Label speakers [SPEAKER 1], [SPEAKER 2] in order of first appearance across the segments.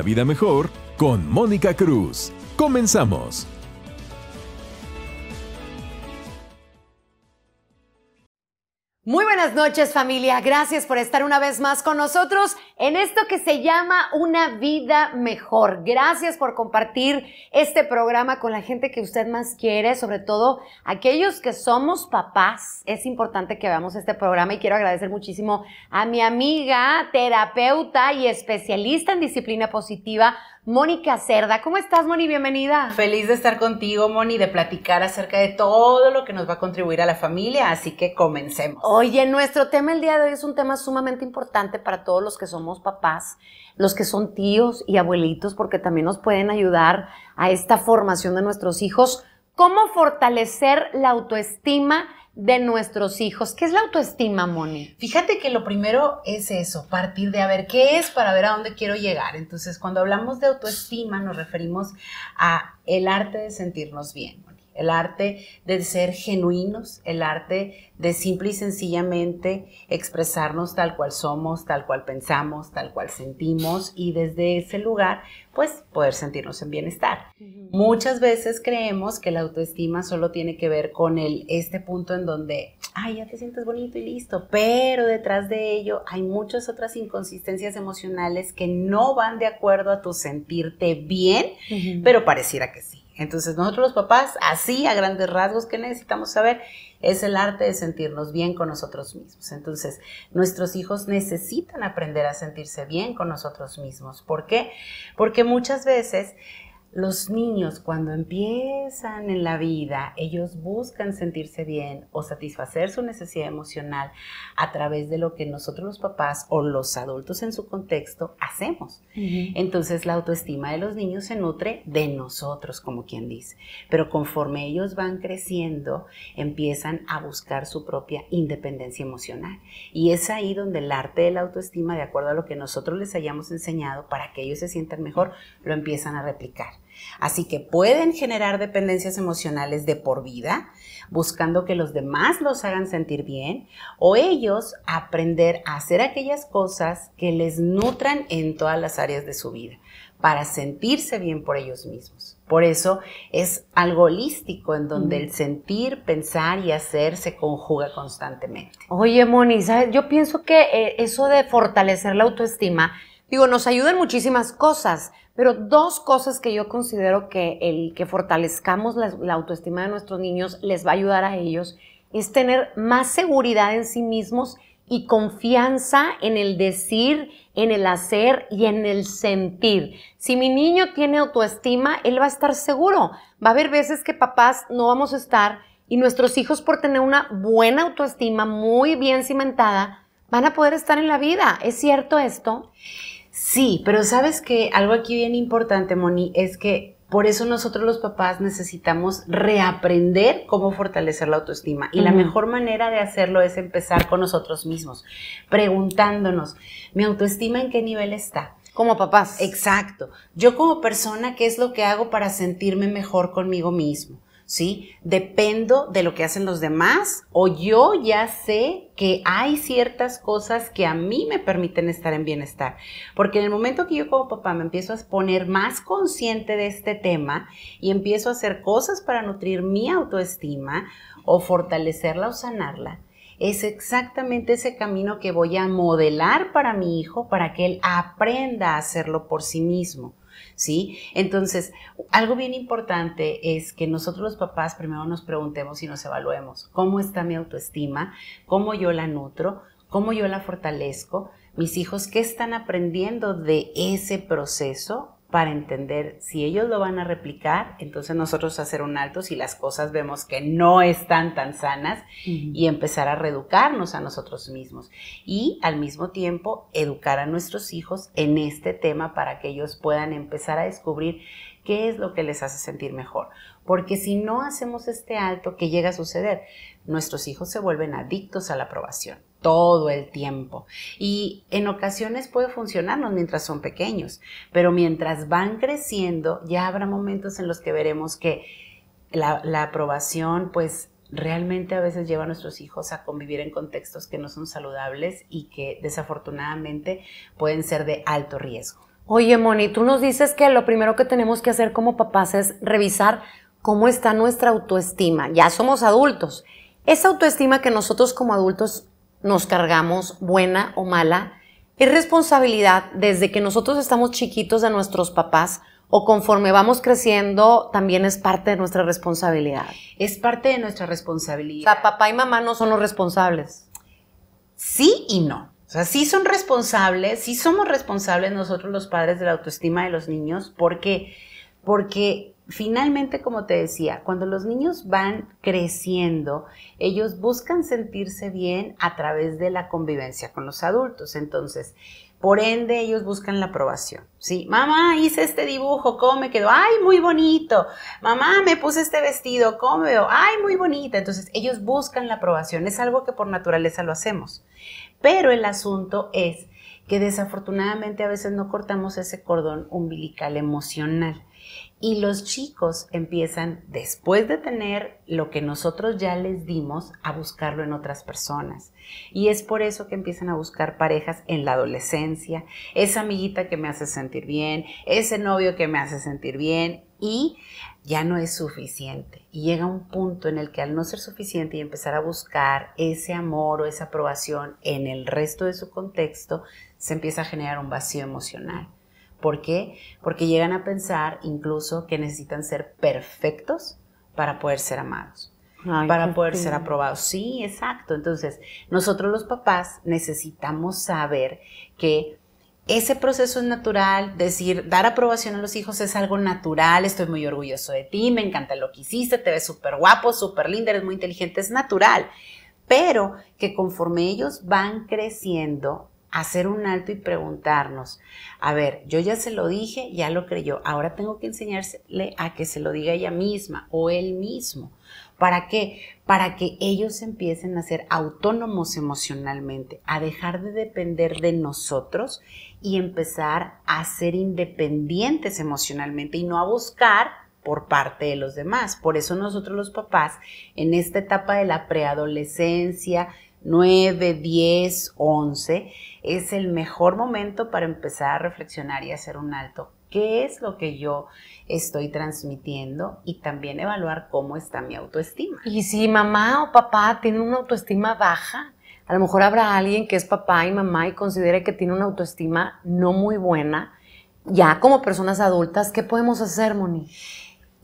[SPEAKER 1] una vida mejor con Mónica Cruz. Comenzamos.
[SPEAKER 2] Muy buenas noches, familia. Gracias por estar una vez más con nosotros en esto que se llama Una Vida Mejor. Gracias por compartir este programa con la gente que usted más quiere, sobre todo aquellos que somos papás. Es importante que veamos este programa y quiero agradecer muchísimo a mi amiga, terapeuta y especialista en disciplina positiva, Mónica Cerda. ¿Cómo estás, Moni? Bienvenida.
[SPEAKER 3] Feliz de estar contigo, Moni, de platicar acerca de todo lo que nos va a contribuir a la familia, así que comencemos.
[SPEAKER 2] Oye, nuestro tema el día de hoy es un tema sumamente importante para todos los que somos papás, los que son tíos y abuelitos, porque también nos pueden ayudar a esta formación de nuestros hijos. ¿Cómo fortalecer la autoestima de nuestros hijos? ¿Qué es la autoestima, Moni?
[SPEAKER 3] Fíjate que lo primero es eso, partir de a ver qué es para ver a dónde quiero llegar. Entonces, cuando hablamos de autoestima nos referimos a el arte de sentirnos bien, Moni. El arte de ser genuinos, el arte de simple y sencillamente expresarnos tal cual somos, tal cual pensamos, tal cual sentimos y desde ese lugar, pues, poder sentirnos en bienestar. Muchas veces creemos que la autoestima solo tiene que ver con este punto en donde, ay, ya te sientes bonito y listo, pero detrás de ello hay muchas otras inconsistencias emocionales que no van de acuerdo a tu sentirte bien, pero pareciera que sí. Entonces nosotros los papás, así a grandes rasgos, ¿qué necesitamos saber? Es el arte de sentirnos bien con nosotros mismos. Entonces nuestros hijos necesitan aprender a sentirse bien con nosotros mismos. ¿Por qué? Porque muchas veces los niños cuando empiezan en la vida, ellos buscan sentirse bien o satisfacer su necesidad emocional a través de lo que nosotros los papás o los adultos en su contexto hacemos. Entonces la autoestima de los niños se nutre de nosotros, como quien dice. Pero conforme ellos van creciendo, empiezan a buscar su propia independencia emocional. Y es ahí donde el arte de la autoestima, de acuerdo a lo que nosotros les hayamos enseñado, para que ellos se sientan mejor, lo empiezan a replicar. Así que pueden generar dependencias emocionales de por vida, buscando que los demás los hagan sentir bien, o ellos aprender a hacer aquellas cosas que les nutran en todas las áreas de su vida, para sentirse bien por ellos mismos. Por eso es algo holístico en donde el sentir, pensar y hacer se conjuga constantemente.
[SPEAKER 2] Oye, Moni, ¿sabes? Yo pienso que eso de fortalecer la autoestima, nos ayuda en muchísimas cosas, pero dos cosas que yo considero que el que fortalezcamos la autoestima de nuestros niños les va a ayudar a ellos es tener más seguridad en sí mismos y confianza en el decir, en el hacer y en el sentir. Si mi niño tiene autoestima, él va a estar seguro. Va a haber veces que papás no vamos a estar y nuestros hijos, por tener una buena autoestima muy bien cimentada, van a poder estar en la vida. ¿Es cierto esto?
[SPEAKER 3] Sí, pero ¿sabes qué? Algo aquí bien importante, Moni, es que por eso nosotros los papás necesitamos reaprender cómo fortalecer la autoestima. Y la mejor manera de hacerlo es empezar con nosotros mismos, preguntándonos, ¿mi autoestima en qué nivel está?
[SPEAKER 2] Como papás.
[SPEAKER 3] Exacto. Yo como persona, ¿qué es lo que hago para sentirme mejor conmigo mismo? ¿Sí? ¿Dependo de lo que hacen los demás o yo ya sé que hay ciertas cosas que a mí me permiten estar en bienestar? Porque en el momento que yo como papá me empiezo a poner más consciente de este tema y empiezo a hacer cosas para nutrir mi autoestima o fortalecerla o sanarla, es exactamente ese camino que voy a modelar para mi hijo para que él aprenda a hacerlo por sí mismo. ¿Sí? Entonces, algo bien importante es que nosotros los papás primero nos preguntemos y nos evaluemos cómo está mi autoestima, cómo yo la nutro, cómo yo la fortalezco, mis hijos qué están aprendiendo de ese proceso para entender si ellos lo van a replicar, entonces nosotros hacer un alto si las cosas vemos que no están tan sanas y empezar a reeducarnos a nosotros mismos y al mismo tiempo educar a nuestros hijos en este tema para que ellos puedan empezar a descubrir qué es lo que les hace sentir mejor. Porque si no hacemos este alto, ¿qué llega a suceder? Nuestros hijos se vuelven adictos a la aprobación todo el tiempo y en ocasiones puede funcionarnos mientras son pequeños, pero mientras van creciendo ya habrá momentos en los que veremos que la aprobación pues realmente a veces lleva a nuestros hijos a convivir en contextos que no son saludables y que desafortunadamente pueden ser de alto riesgo.
[SPEAKER 2] Oye, Moni, tú nos dices que lo primero que tenemos que hacer como papás es revisar cómo está nuestra autoestima. Ya somos adultos. Esa autoestima que nosotros como adultos nos cargamos, buena o mala, es responsabilidad desde que nosotros estamos chiquitos de nuestros papás o conforme vamos creciendo también es parte de nuestra responsabilidad.
[SPEAKER 3] Es parte de nuestra
[SPEAKER 2] O
[SPEAKER 3] responsabilidad.
[SPEAKER 2] sea, papá y mamá no son los responsables.
[SPEAKER 3] Sí y no. O sea, sí son responsables, sí somos responsables nosotros los padres de la autoestima de los niños, porque finalmente, como te decía, cuando los niños van creciendo, ellos buscan sentirse bien a través de la convivencia con los adultos. Entonces, por ende, ellos buscan la aprobación, ¿sí? Mamá, hice este dibujo, ¿cómo me quedó? ¡Ay, muy bonito! Mamá, me puse este vestido, ¿cómo me veo? ¡Ay, muy bonita! Entonces, ellos buscan la aprobación. Es algo que por naturaleza lo hacemos. Pero el asunto es que desafortunadamente a veces no cortamos ese cordón umbilical emocional. Y los chicos empiezan, después de tener lo que nosotros ya les dimos, a buscarlo en otras personas. Y es por eso que empiezan a buscar parejas en la adolescencia, esa amiguita que me hace sentir bien, ese novio que me hace sentir bien, y ya no es suficiente. Y llega un punto en el que al no ser suficiente y empezar a buscar ese amor o esa aprobación en el resto de su contexto, se empieza a generar un vacío emocional. ¿Por qué? Porque llegan a pensar incluso que necesitan ser perfectos para poder ser amados, para poder ser aprobados. Sí, exacto. Entonces, nosotros los papás necesitamos saber que ese proceso es natural, decir, dar aprobación a los hijos es algo natural, estoy muy orgulloso de ti, me encanta lo que hiciste, te ves súper guapo, súper linda, eres muy inteligente, es natural. Pero que conforme ellos van creciendo, hacer un alto y preguntarnos, a ver, yo ya se lo dije, ya lo creyó, ahora tengo que enseñarle a que se lo diga ella misma o él mismo. ¿Para qué? Para que ellos empiecen a ser autónomos emocionalmente, a dejar de depender de nosotros y empezar a ser independientes emocionalmente y no a buscar por parte de los demás. Por eso nosotros los papás, en esta etapa de la preadolescencia, 9, 10, 11, es el mejor momento para empezar a reflexionar y hacer un alto. ¿Qué es lo que yo estoy transmitiendo? Y también evaluar cómo está mi autoestima.
[SPEAKER 2] Y si mamá o papá tienen una autoestima baja, a lo mejor habrá alguien que es papá y mamá y considere que tiene una autoestima no muy buena. Ya como personas adultas, ¿qué podemos hacer, Moni?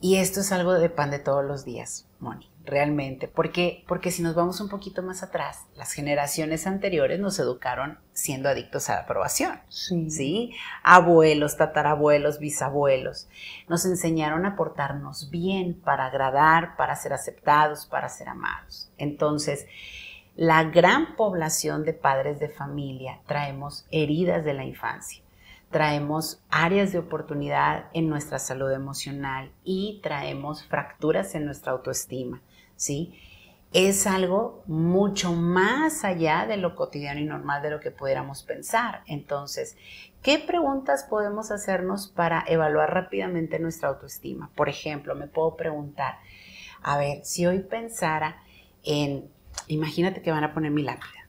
[SPEAKER 3] Y esto es algo de pan de todos los días, Moni, realmente. Porque si nos vamos un poquito más atrás, las generaciones anteriores nos educaron siendo adictos a la aprobación. ¿Sí? Abuelos, tatarabuelos, bisabuelos. Nos enseñaron a portarnos bien para agradar, para ser aceptados, para ser amados. Entonces, la gran población de padres de familia traemos heridas de la infancia. Traemos áreas de oportunidad en nuestra salud emocional y traemos fracturas en nuestra autoestima, ¿sí? Es algo mucho más allá de lo cotidiano y normal de lo que pudiéramos pensar. Entonces, ¿qué preguntas podemos hacernos para evaluar rápidamente nuestra autoestima? Por ejemplo, me puedo preguntar, a ver, si hoy pensara en, imagínate que van a poner mi lápida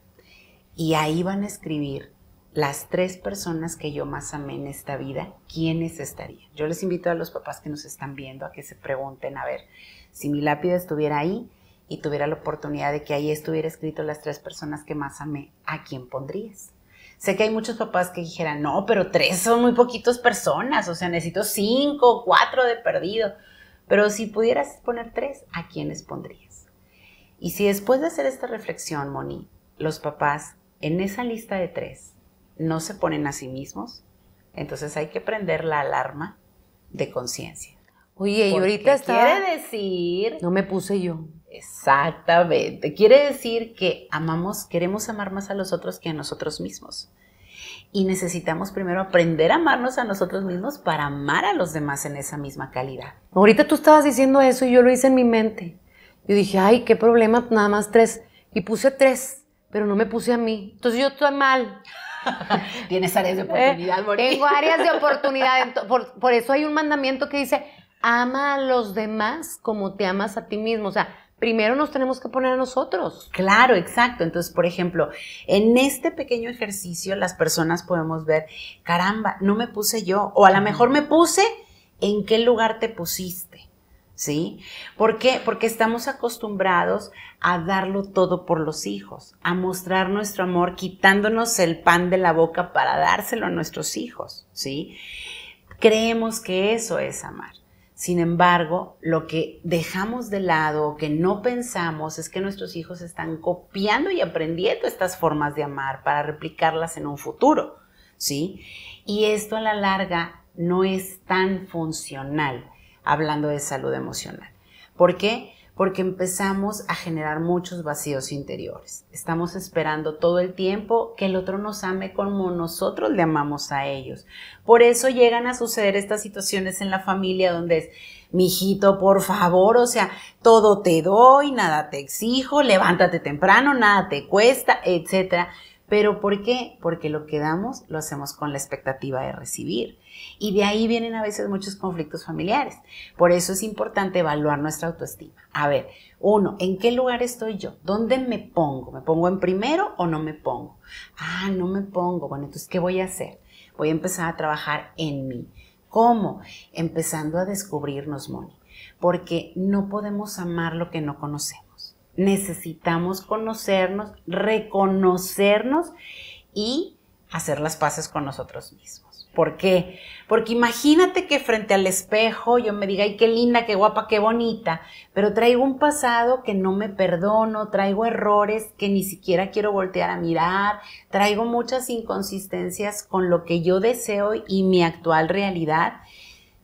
[SPEAKER 3] y ahí van a escribir las 3 personas que yo más amé en esta vida, ¿quiénes estarían? Yo les invito a los papás que nos están viendo a que se pregunten, a ver, si mi lápida estuviera ahí y tuviera la oportunidad de que ahí estuviera escrito las 3 personas que más amé, ¿a quién pondrías? Sé que hay muchos papás que dijeran, no, pero 3 son muy poquitas personas, o sea, necesito 5, 4 de perdido. Pero si pudieras poner 3, ¿a quiénes pondrías? Y si después de hacer esta reflexión, Moni, los papás en esa lista de 3 no se ponen a sí mismos, entonces hay que prender la alarma de conciencia.
[SPEAKER 2] Oye, y ahorita
[SPEAKER 3] quiere decir...
[SPEAKER 2] No me puse yo.
[SPEAKER 3] Exactamente. Quiere decir que queremos amar más a los otros que a nosotros mismos. Y necesitamos primero aprender a amarnos a nosotros mismos para amar a los demás en esa misma calidad.
[SPEAKER 2] Ahorita tú estabas diciendo eso y yo lo hice en mi mente. Yo dije, ay, qué problema, nada más 3. Y puse 3, pero no me puse a mí. Entonces yo estoy mal.
[SPEAKER 3] Tienes áreas de oportunidad, Moni.
[SPEAKER 2] Tengo áreas de oportunidad. Por eso hay un mandamiento que dice, ama a los demás como te amas a ti mismo. O sea, primero nos tenemos que poner a nosotros.
[SPEAKER 3] Claro, exacto. Entonces, por ejemplo, en este pequeño ejercicio las personas podemos ver, caramba, no me puse yo, o a lo mejor me puse, ¿en qué lugar te pusiste? ¿Sí? ¿Por qué? Porque estamos acostumbrados a darlo todo por los hijos, a mostrar nuestro amor quitándonos el pan de la boca para dárselo a nuestros hijos, ¿sí? Creemos que eso es amar. Sin embargo, lo que dejamos de lado o que no pensamos es que nuestros hijos están copiando y aprendiendo estas formas de amar para replicarlas en un futuro, ¿sí? Y esto a la larga no es tan funcional, hablando de salud emocional. ¿Por qué? Porque empezamos a generar muchos vacíos interiores. Estamos esperando todo el tiempo que el otro nos ame como nosotros le amamos a ellos. Por eso llegan a suceder estas situaciones en la familia donde es, mijito, por favor, o sea, todo te doy, nada te exijo, levántate temprano, nada te cuesta, etcétera. ¿Pero por qué? Porque lo que damos lo hacemos con la expectativa de recibir. Y de ahí vienen a veces muchos conflictos familiares. Por eso es importante evaluar nuestra autoestima. A ver, 1, ¿en qué lugar estoy yo? ¿Dónde me pongo? ¿Me pongo en primero o no me pongo? Ah, no me pongo. Bueno, entonces, ¿qué voy a hacer? Voy a empezar a trabajar en mí. ¿Cómo? Empezando a descubrirnos, Moni. Porque no podemos amar lo que no conocemos. Necesitamos conocernos, reconocernos y hacer las paces con nosotros mismos. ¿Por qué? Porque imagínate que frente al espejo yo me diga, ay, qué linda, qué guapa, qué bonita, pero traigo un pasado que no me perdono, traigo errores que ni siquiera quiero voltear a mirar, traigo muchas inconsistencias con lo que yo deseo y mi actual realidad.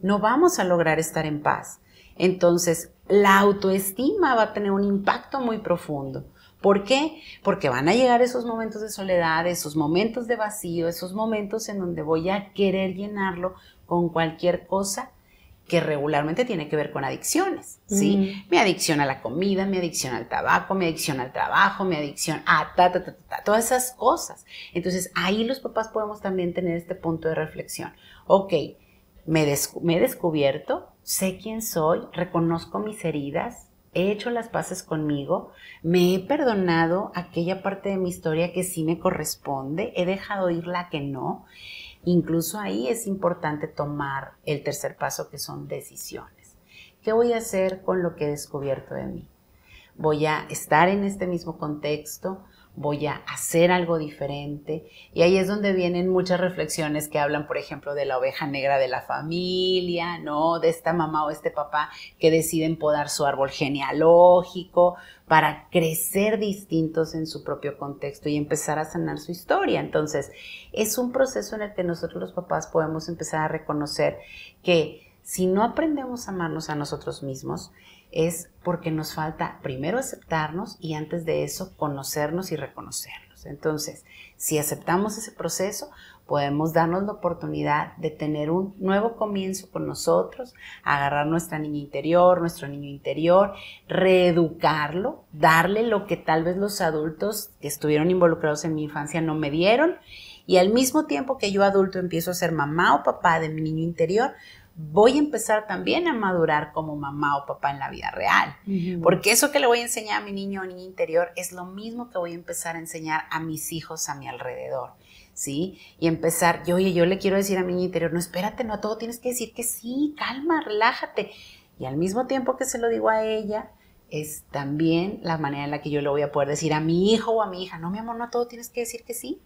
[SPEAKER 3] No vamos a lograr estar en paz. Entonces, la autoestima va a tener un impacto muy profundo. ¿Por qué? Porque van a llegar esos momentos de soledad, esos momentos de vacío, esos momentos en donde voy a querer llenarlo con cualquier cosa que regularmente tiene que ver con adicciones, ¿sí? Mi adicción a la comida, mi adicción al tabaco, mi adicción al trabajo, mi adicción a todas esas cosas. Entonces, ahí los papás podemos también tener este punto de reflexión. Ok, me he descubierto, sé quién soy, reconozco mis heridas, he hecho las paces conmigo, me he perdonado aquella parte de mi historia que sí me corresponde, he dejado ir la que no. Incluso ahí es importante tomar el tercer paso, que son decisiones. ¿Qué voy a hacer con lo que he descubierto de mí? ¿Voy a estar en este mismo contexto? ¿Voy a hacer algo diferente? Y ahí es donde vienen muchas reflexiones que hablan, por ejemplo, de la oveja negra de la familia, ¿no? De esta mamá o este papá que deciden podar su árbol genealógico para crecer distintos en su propio contexto y empezar a sanar su historia. Entonces, es un proceso en el que nosotros los papás podemos empezar a reconocer que si no aprendemos a amarnos a nosotros mismos, es porque nos falta primero aceptarnos y antes de eso conocernos y reconocernos. Entonces, si aceptamos ese proceso, podemos darnos la oportunidad de tener un nuevo comienzo con nosotros, agarrar nuestra niña interior, nuestro niño interior, reeducarlo, darle lo que tal vez los adultos que estuvieron involucrados en mi infancia no me dieron, y al mismo tiempo que yo adulto empiezo a ser mamá o papá de mi niño interior, voy a empezar también a madurar como mamá o papá en la vida real. Porque eso que le voy a enseñar a mi niño o niña interior es lo mismo que voy a empezar a enseñar a mis hijos a mi alrededor, ¿sí? Y empezar, yo le quiero decir a mi niña interior, no, espérate, no a todo tienes que decir que sí, calma, relájate. Y al mismo tiempo que se lo digo a ella, es también la manera en la que yo le voy a poder decir a mi hijo o a mi hija, no, mi amor, no a todo tienes que decir que sí.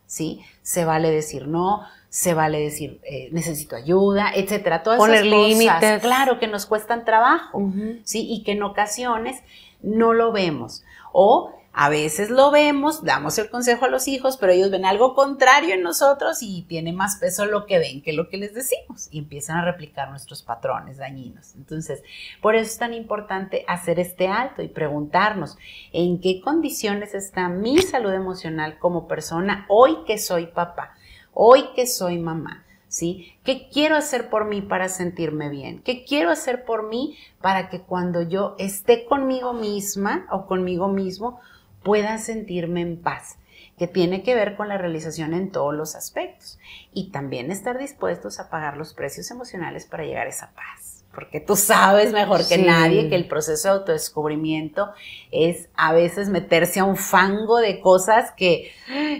[SPEAKER 3] ¿Sí? Se vale decir no, se vale decir necesito ayuda, etcétera. Todas
[SPEAKER 2] poner
[SPEAKER 3] esas cosas,
[SPEAKER 2] límites.
[SPEAKER 3] claro, que nos cuestan trabajo, ¿sí? Y que en ocasiones no lo vemos. O a veces lo vemos, damos el consejo a los hijos, pero ellos ven algo contrario en nosotros y tiene más peso lo que ven que lo que les decimos y empiezan a replicar nuestros patrones dañinos. Entonces, por eso es tan importante hacer este alto y preguntarnos en qué condiciones está mi salud emocional como persona hoy que soy papá, hoy que soy mamá. ¿Sí? ¿Qué quiero hacer por mí para sentirme bien? ¿Qué quiero hacer por mí para que cuando yo esté conmigo misma o conmigo mismo pueda sentirme en paz? Que tiene que ver con la realización en todos los aspectos y también estar dispuestos a pagar los precios emocionales para llegar a esa paz. porque tú sabes mejor que
[SPEAKER 2] Sí.
[SPEAKER 3] nadie que el proceso de autodescubrimiento es a veces meterse a un fango de cosas que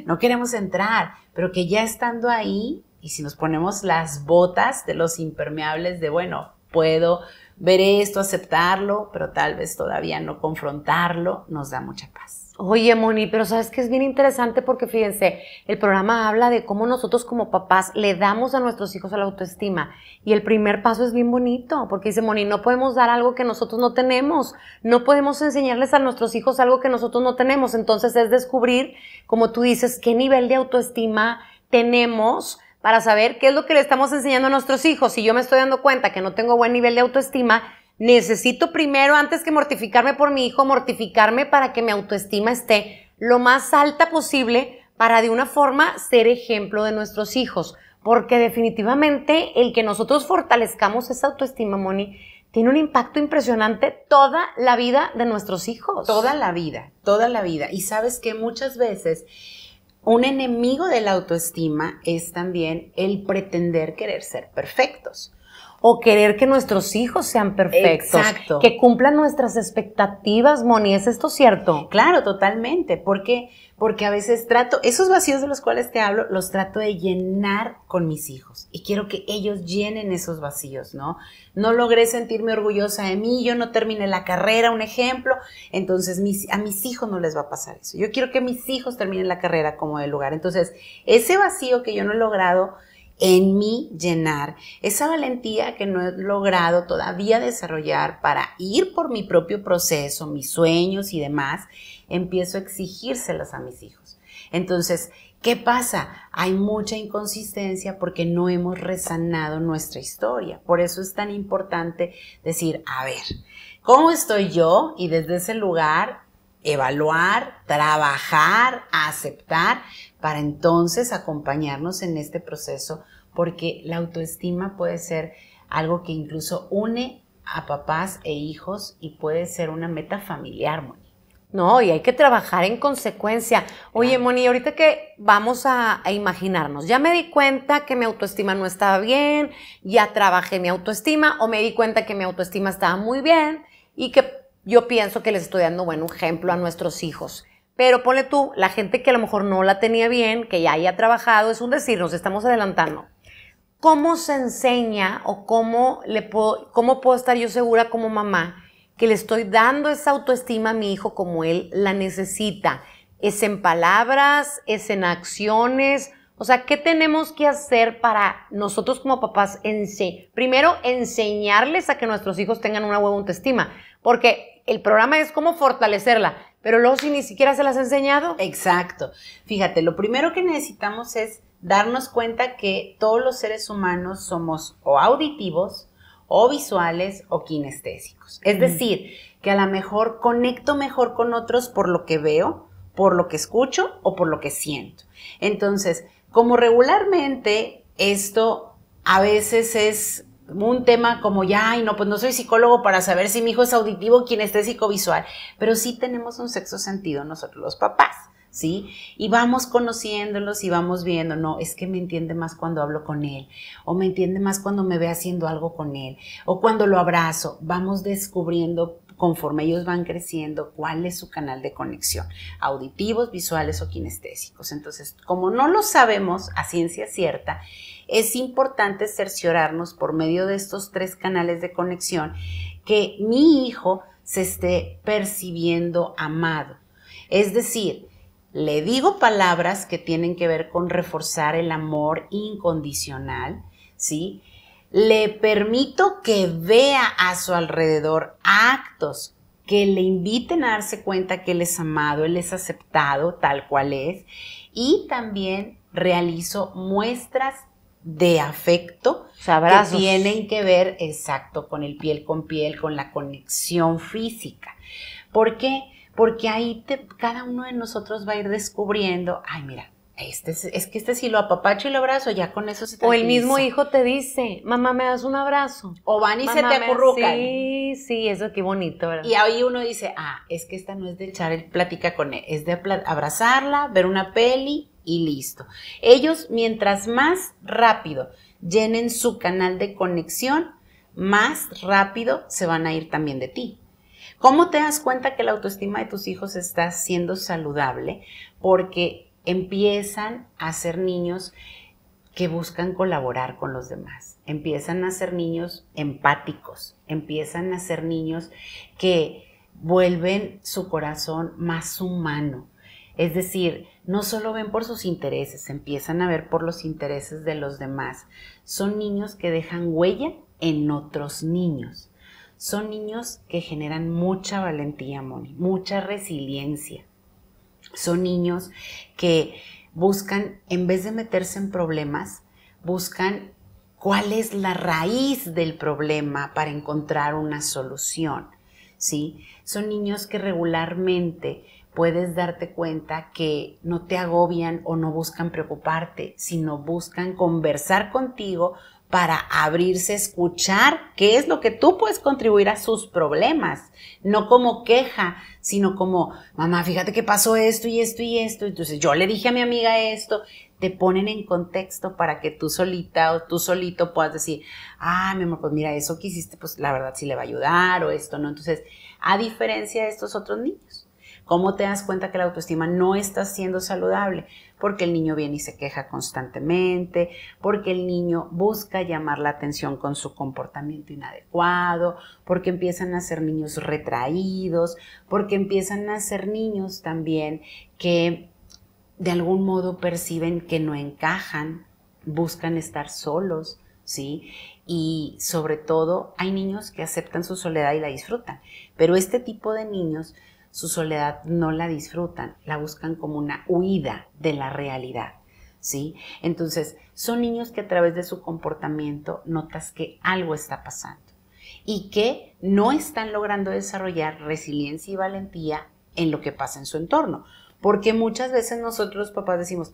[SPEAKER 3] no queremos entrar, pero que ya estando ahí, y si nos ponemos las botas de los impermeables de, bueno, puedo ver esto, aceptarlo, pero tal vez todavía no confrontarlo, nos da mucha paz.
[SPEAKER 2] Oye, Moni, pero sabes que es bien interesante porque fíjense, el programa habla de cómo nosotros como papás le damos a nuestros hijos la autoestima y el primer paso es bien bonito porque dice Moni, no podemos dar algo que nosotros no tenemos, no podemos enseñarles a nuestros hijos algo que nosotros no tenemos, entonces es descubrir, como tú dices, qué nivel de autoestima tenemos para saber qué es lo que le estamos enseñando a nuestros hijos. Si yo me estoy dando cuenta que no tengo buen nivel de autoestima, necesito primero, antes que mortificarme por mi hijo, mortificarme para que mi autoestima esté lo más alta posible para de una forma ser ejemplo de nuestros hijos. Porque definitivamente el que nosotros fortalezcamos esa autoestima, Moni, tiene un impacto impresionante toda la vida de nuestros hijos.
[SPEAKER 3] Toda la vida, toda la vida. Y sabes que muchas veces un enemigo de la autoestima es también el pretender querer ser perfectos.
[SPEAKER 2] O querer que nuestros hijos sean perfectos.
[SPEAKER 3] Exacto.
[SPEAKER 2] Que cumplan nuestras expectativas, Moni. ¿Es esto cierto?
[SPEAKER 3] Claro, totalmente. ¿Por qué? Porque a veces esos vacíos de los cuales te hablo, los trato de llenar con mis hijos. Y quiero que ellos llenen esos vacíos, ¿no? No logré sentirme orgullosa de mí, yo no terminé la carrera, un ejemplo. Entonces, a mis hijos no les va a pasar eso. Yo quiero que mis hijos terminen la carrera como de lugar. Entonces, ese vacío que yo no he logrado en mí llenar, esa valentía que no he logrado todavía desarrollar para ir por mi propio proceso, mis sueños y demás, empiezo a exigírselas a mis hijos. Entonces, ¿qué pasa? Hay mucha inconsistencia porque no hemos resanado nuestra historia. Por eso es tan importante decir, a ver, ¿cómo estoy yo? Y desde ese lugar evaluar, trabajar, aceptar, para entonces acompañarnos en este proceso, porque la autoestima puede ser algo que incluso une a papás e hijos y puede ser una meta familiar, Moni.
[SPEAKER 2] No, y hay que trabajar en consecuencia. Oye,
[SPEAKER 3] Claro.
[SPEAKER 2] Moni, ahorita que vamos a imaginarnos, ya me di cuenta que mi autoestima no estaba bien, ya trabajé mi autoestima, o me di cuenta que mi autoestima estaba muy bien y que yo pienso que les estoy dando buen ejemplo a nuestros hijos. Pero ponle tú, la gente que a lo mejor no la tenía bien, que ya haya trabajado, es un decir, nos estamos adelantando. ¿Cómo se enseña o cómo puedo estar yo segura como mamá que le estoy dando esa autoestima a mi hijo como él la necesita? ¿Es en palabras? ¿Es en acciones? O sea, ¿qué tenemos que hacer para nosotros como papás? Primero, enseñarles a que nuestros hijos tengan una buena autoestima, porque el programa es cómo fortalecerla, pero luego si ni siquiera se las has enseñado.
[SPEAKER 3] Exacto. Fíjate, lo primero que necesitamos es darnos cuenta que todos los seres humanos somos o auditivos, o visuales, o kinestésicos. Es decir, que a lo mejor conecto mejor con otros por lo que veo, por lo que escucho o por lo que siento. Entonces, como regularmente esto a veces es un tema como ya, ay no, pues no soy psicólogo para saber si mi hijo es auditivo, kinestésico, visual, pero sí tenemos un sexto sentido nosotros los papás, ¿sí? Y vamos conociéndolos y vamos viendo, no, es que me entiende más cuando hablo con él, o me entiende más cuando me ve haciendo algo con él, o cuando lo abrazo. Vamos descubriendo conforme ellos van creciendo cuál es su canal de conexión, auditivos, visuales o kinestésicos. Entonces, como no lo sabemos a ciencia cierta, es importante cerciorarnos por medio de estos 3 canales de conexión que mi hijo se esté percibiendo amado. Es decir, le digo palabras que tienen que ver con reforzar el amor incondicional, ¿sí? Le permito que vea a su alrededor actos que le inviten a darse cuenta que él es amado, él es aceptado tal cual es, y también realizo muestras de afecto,
[SPEAKER 2] O sea, abrazos.
[SPEAKER 3] que tienen que ver, exacto, con el piel con piel, con la conexión física. ¿Por qué? Porque ahí cada uno de nosotros va a ir descubriendo, ay, mira, es que este si lo apapacho y lo abrazo, ya con eso se
[SPEAKER 2] O el
[SPEAKER 3] tranquiliza.
[SPEAKER 2] mismo hijo te dice, mamá, ¿me das un abrazo?
[SPEAKER 3] O van y
[SPEAKER 2] Mamá,
[SPEAKER 3] se te acurrucan.
[SPEAKER 2] Sí, sí, eso qué bonito, ¿verdad?
[SPEAKER 3] Y ahí uno dice, es que esta no es de echar el plática con él, es de abrazarla, ver una peli y listo. Ellos, mientras más rápido llenen su canal de conexión, más rápido se van a ir también de ti. ¿Cómo te das cuenta que la autoestima de tus hijos está siendo saludable? Porque empiezan a ser niños que buscan colaborar con los demás, empiezan a ser niños empáticos, empiezan a ser niños que vuelven su corazón más humano. Es decir, no solo ven por sus intereses, empiezan a ver por los intereses de los demás. Son niños que dejan huella en otros niños. Son niños que generan mucha valentía, Moni, mucha resiliencia. Son niños que buscan, en vez de meterse en problemas, buscan cuál es la raíz del problema para encontrar una solución, ¿sí? Son niños que regularmente puedes darte cuenta que no te agobian o no buscan preocuparte, sino buscan conversar contigo para abrirse, escuchar qué es lo que tú puedes contribuir a sus problemas, no como queja, sino como, mamá, fíjate que pasó esto y esto y esto, entonces yo le dije a mi amiga esto. Te ponen en contexto para que tú solita o tú solito puedas decir, mi amor, pues mira, eso que hiciste, pues la verdad sí le va a ayudar o esto, ¿no? Entonces, a diferencia de estos otros niños, ¿cómo te das cuenta que la autoestima no está siendo saludable? Porque el niño viene y se queja constantemente, porque el niño busca llamar la atención con su comportamiento inadecuado, porque empiezan a ser niños retraídos, porque empiezan a ser niños también que de algún modo perciben que no encajan, buscan estar solos, ¿sí? Y sobre todo hay niños que aceptan su soledad y la disfrutan, pero este tipo de niños su soledad no la disfrutan, la buscan como una huida de la realidad, ¿sí? Entonces son niños que a través de su comportamiento notas que algo está pasando y que no están logrando desarrollar resiliencia y valentía en lo que pasa en su entorno. Porque muchas veces nosotros los papás decimos,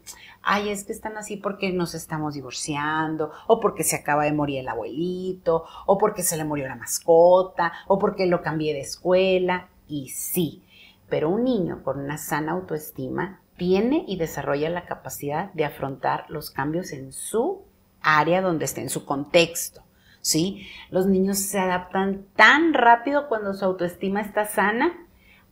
[SPEAKER 3] es que están así porque nos estamos divorciando, o porque se acaba de morir el abuelito, o porque se le murió la mascota, o porque lo cambié de escuela. Y sí, pero un niño con una sana autoestima tiene y desarrolla la capacidad de afrontar los cambios en su área donde esté, en su contexto, ¿sí? Los niños se adaptan tan rápido cuando su autoestima está sana,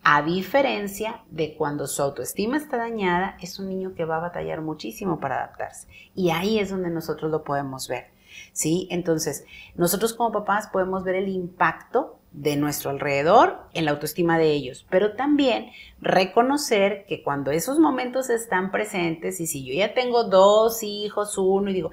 [SPEAKER 3] a diferencia de cuando su autoestima está dañada, es un niño que va a batallar muchísimo para adaptarse. Y ahí es donde nosotros lo podemos ver, ¿sí? Entonces, nosotros como papás podemos ver el impacto de nuestro alrededor en la autoestima de ellos, pero también reconocer que cuando esos momentos están presentes, y si yo ya tengo 2 hijos, uno, y digo,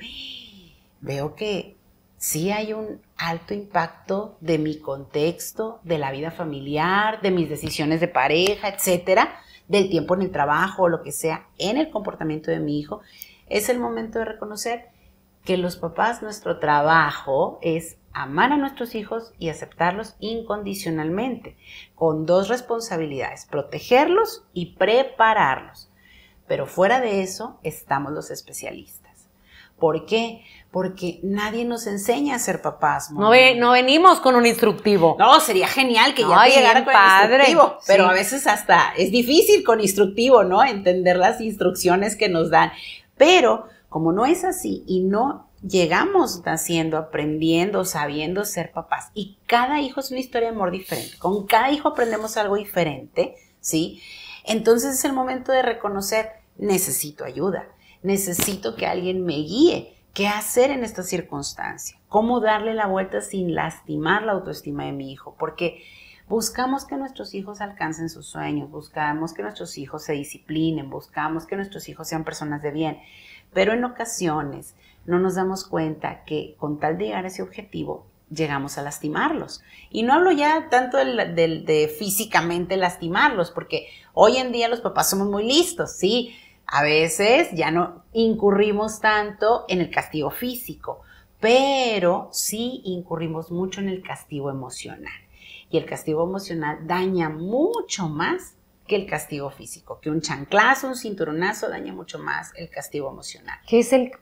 [SPEAKER 3] veo que sí hay un alto impacto de mi contexto, de la vida familiar, de mis decisiones de pareja, etcétera, del tiempo en el trabajo o lo que sea, en el comportamiento de mi hijo, es el momento de reconocer que los papás, nuestro trabajo es amar a nuestros hijos y aceptarlos incondicionalmente, con 2 responsabilidades, protegerlos y prepararlos. Pero fuera de eso estamos los especialistas. ¿Por qué? Porque nadie nos enseña a ser papás.
[SPEAKER 2] No venimos con un instructivo.
[SPEAKER 3] No, sería genial que ya te llegara con instructivo, pero sí. A veces hasta es difícil con instructivo, ¿no? Entender las instrucciones que nos dan. Pero como no es así y no llegamos naciendo, aprendiendo, sabiendo ser papás, y cada hijo es una historia de amor diferente, con cada hijo aprendemos algo diferente, ¿sí? Entonces es el momento de reconocer, necesito ayuda. Necesito que alguien me guíe. ¿Qué hacer en esta circunstancia? ¿Cómo darle la vuelta sin lastimar la autoestima de mi hijo? Porque buscamos que nuestros hijos alcancen sus sueños, buscamos que nuestros hijos se disciplinen, buscamos que nuestros hijos sean personas de bien. Pero en ocasiones no nos damos cuenta que con tal de llegar a ese objetivo, llegamos a lastimarlos. Y no hablo ya tanto de físicamente lastimarlos, porque hoy en día los papás somos muy listos, ¿sí? A veces ya no incurrimos tanto en el castigo físico, pero sí incurrimos mucho en el castigo emocional. Y el castigo emocional daña mucho más que el castigo físico, que un chanclazo, un cinturonazo daña mucho más el castigo emocional.
[SPEAKER 2] ¿Qué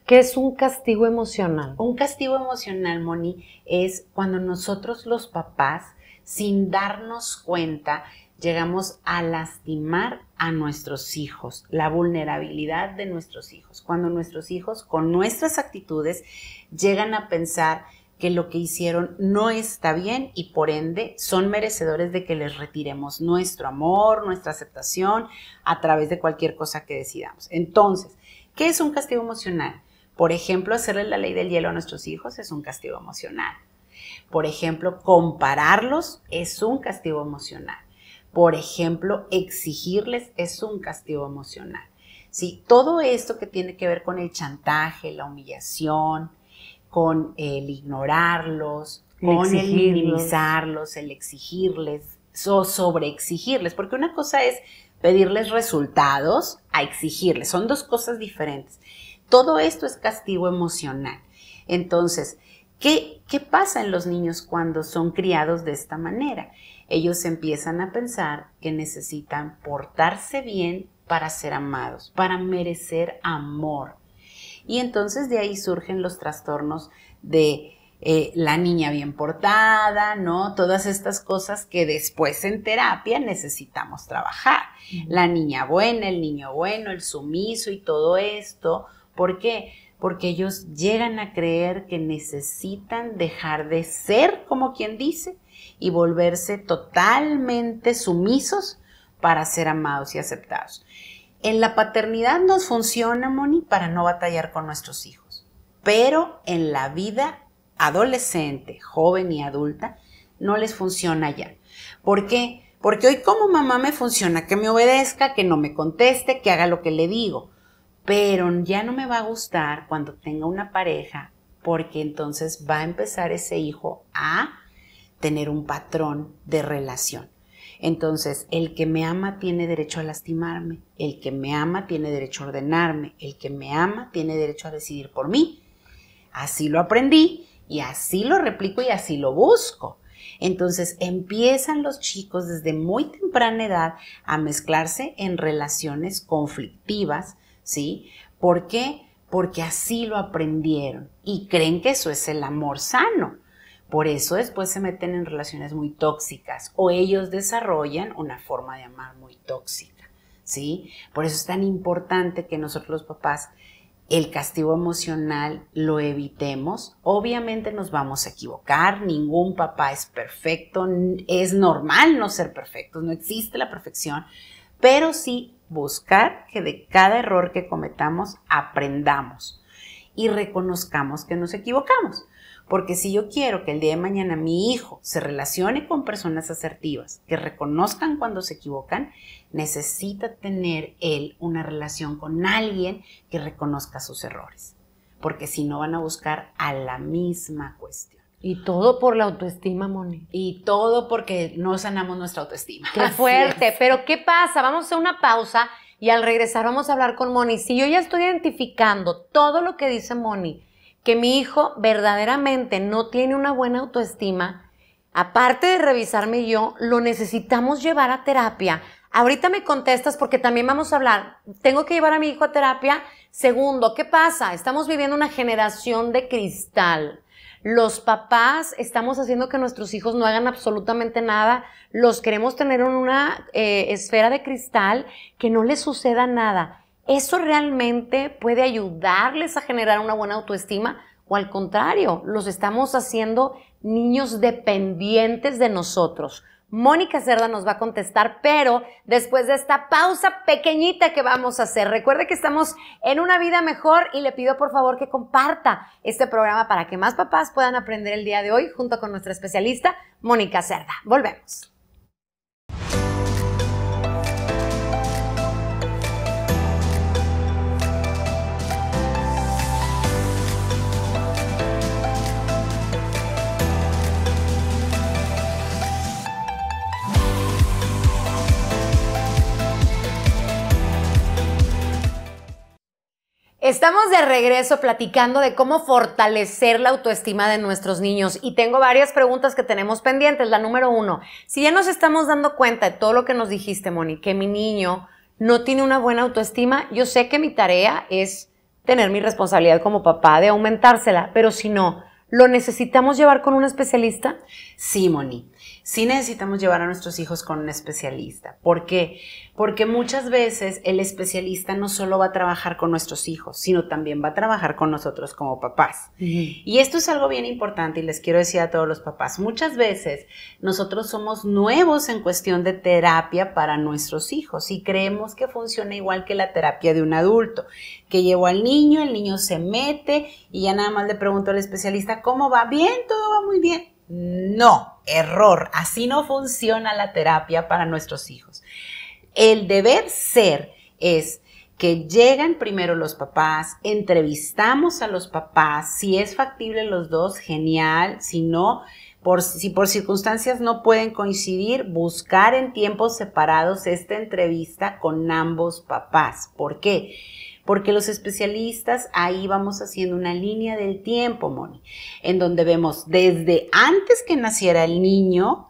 [SPEAKER 2] es un castigo emocional?
[SPEAKER 3] Un castigo emocional, Moni, es cuando nosotros los papás, sin darnos cuenta, llegamos a lastimar a nuestros hijos, la vulnerabilidad de nuestros hijos. Cuando nuestros hijos, con nuestras actitudes, llegan a pensar que lo que hicieron no está bien y por ende son merecedores de que les retiremos nuestro amor, nuestra aceptación a través de cualquier cosa que decidamos. Entonces, ¿qué es un castigo emocional? Por ejemplo, hacerle la ley del hielo a nuestros hijos es un castigo emocional. Por ejemplo, compararlos es un castigo emocional. Por ejemplo, exigirles es un castigo emocional. ¿Sí? Todo esto que tiene que ver con el chantaje, la humillación, con el ignorarlos, con el minimizarlos, el exigirles o sobreexigirles, porque una cosa es pedirles resultados a exigirles, son dos cosas diferentes. Todo esto es castigo emocional. Entonces, ¿qué pasa en los niños cuando son criados de esta manera? Ellos empiezan a pensar que necesitan portarse bien para ser amados, para merecer amor. Y entonces de ahí surgen los trastornos de la niña bien portada, ¿no? Todas estas cosas que después en terapia necesitamos trabajar. La niña buena, el niño bueno, el sumiso y todo esto. ¿Por qué? Porque ellos llegan a creer que necesitan dejar de ser, como quien dice, y volverse totalmente sumisos para ser amados y aceptados. En la paternidad nos funciona, Moni, para no batallar con nuestros hijos, pero en la vida adolescente, joven y adulta no les funciona ya. ¿Por qué? Porque hoy como mamá me funciona que me obedezca, que no me conteste, que haga lo que le digo, pero ya no me va a gustar cuando tenga una pareja, porque entonces va a empezar ese hijo a tener un patrón de relación. Entonces, el que me ama tiene derecho a lastimarme, el que me ama tiene derecho a ordenarme, el que me ama tiene derecho a decidir por mí. Así lo aprendí y así lo replico y así lo busco. Entonces, empiezan los chicos desde muy temprana edad a mezclarse en relaciones conflictivas, ¿sí? ¿Por qué? Porque así lo aprendieron y creen que eso es el amor sano. Por eso después se meten en relaciones muy tóxicas o ellos desarrollan una forma de amar muy tóxica, ¿sí? Por eso es tan importante que nosotros los papás el castigo emocional lo evitemos. Obviamente nos vamos a equivocar, ningún papá es perfecto, es normal no ser perfectos, no existe la perfección, pero sí buscar que de cada error que cometamos aprendamos y reconozcamos que nos equivocamos. Porque si yo quiero que el día de mañana mi hijo se relacione con personas asertivas, que reconozcan cuando se equivocan, necesita tener él una relación con alguien que reconozca sus errores. Porque si no van a buscar a la misma cuestión.
[SPEAKER 2] Y todo por la autoestima, Moni.
[SPEAKER 3] Y todo porque no sanamos nuestra autoestima.
[SPEAKER 2] Qué fuerte. Pero ¿qué pasa? Vamos a hacer una pausa y al regresar vamos a hablar con Moni. Si yo ya estoy identificando todo lo que dice Moni, que mi hijo verdaderamente no tiene una buena autoestima, aparte de revisarme yo, lo necesitamos llevar a terapia. Ahorita me contestas porque también vamos a hablar. ¿Tengo que llevar a mi hijo a terapia? Segundo, ¿qué pasa? Estamos viviendo una generación de cristal. Los papás estamos haciendo que nuestros hijos no hagan absolutamente nada. Los queremos tener en una esfera de cristal que no les suceda nada. ¿Eso realmente puede ayudarles a generar una buena autoestima? O al contrario, los estamos haciendo niños dependientes de nosotros. Mónica Cerda nos va a contestar, pero después de esta pausa pequeñita que vamos a hacer. Recuerde que estamos en Una Vida Mejor y le pido por favor que comparta este programa para que más papás puedan aprender el día de hoy junto con nuestra especialista, Mónica Cerda. Volvemos. Estamos de regreso platicando de cómo fortalecer la autoestima de nuestros niños y tengo varias preguntas que tenemos pendientes. La número 1, si ya nos estamos dando cuenta de todo lo que nos dijiste, Moni, que mi niño no tiene una buena autoestima, yo sé que mi tarea es tener mi responsabilidad como papá de aumentársela, pero si no, ¿lo necesitamos llevar con un especialista?
[SPEAKER 3] Sí, Moni. sí necesitamos llevar a nuestros hijos con un especialista. ¿Por qué? Porque muchas veces el especialista no solo va a trabajar con nuestros hijos, sino también va a trabajar con nosotros como papás. Y esto es algo bien importante y les quiero decir a todos los papás. Muchas veces nosotros somos nuevos en cuestión de terapia para nuestros hijos y creemos que funciona igual que la terapia de un adulto, que llevo al niño, el niño se mete y ya nada más le pregunto al especialista, ¿cómo va? Bien, todo va muy bien. No, error, así no funciona la terapia para nuestros hijos. El deber ser es que llegan primero los papás, entrevistamos a los papás, si es factible los dos, genial, si no, si por circunstancias no pueden coincidir, buscar en tiempos separados esta entrevista con ambos papás. ¿Por qué? Porque los especialistas ahí vamos haciendo una línea del tiempo, Moni, en donde vemos desde antes que naciera el niño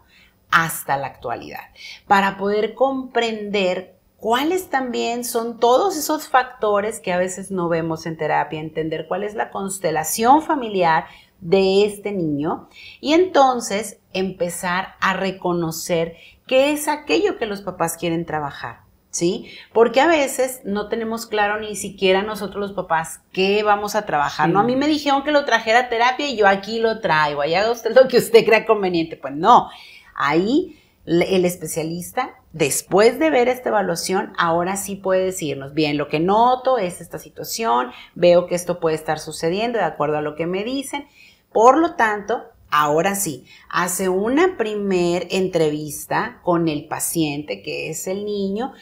[SPEAKER 3] hasta la actualidad, para poder comprender cuáles también son todos esos factores que a veces no vemos en terapia, entender cuál es la constelación familiar de este niño y entonces empezar a reconocer qué es aquello que los papás quieren trabajar. ¿Sí? Porque a veces no tenemos claro ni siquiera nosotros los papás qué vamos a trabajar, sí. ¿No? A mí me dijeron que lo trajera a terapia y yo aquí lo traigo, ahí haga usted lo que usted crea conveniente. Pues no, ahí el especialista, después de ver esta evaluación, ahora sí puede decirnos, bien, lo que noto es esta situación, veo que esto puede estar sucediendo de acuerdo a lo que me dicen, por lo tanto, ahora sí, hace una primer entrevista con el paciente, que es el niño,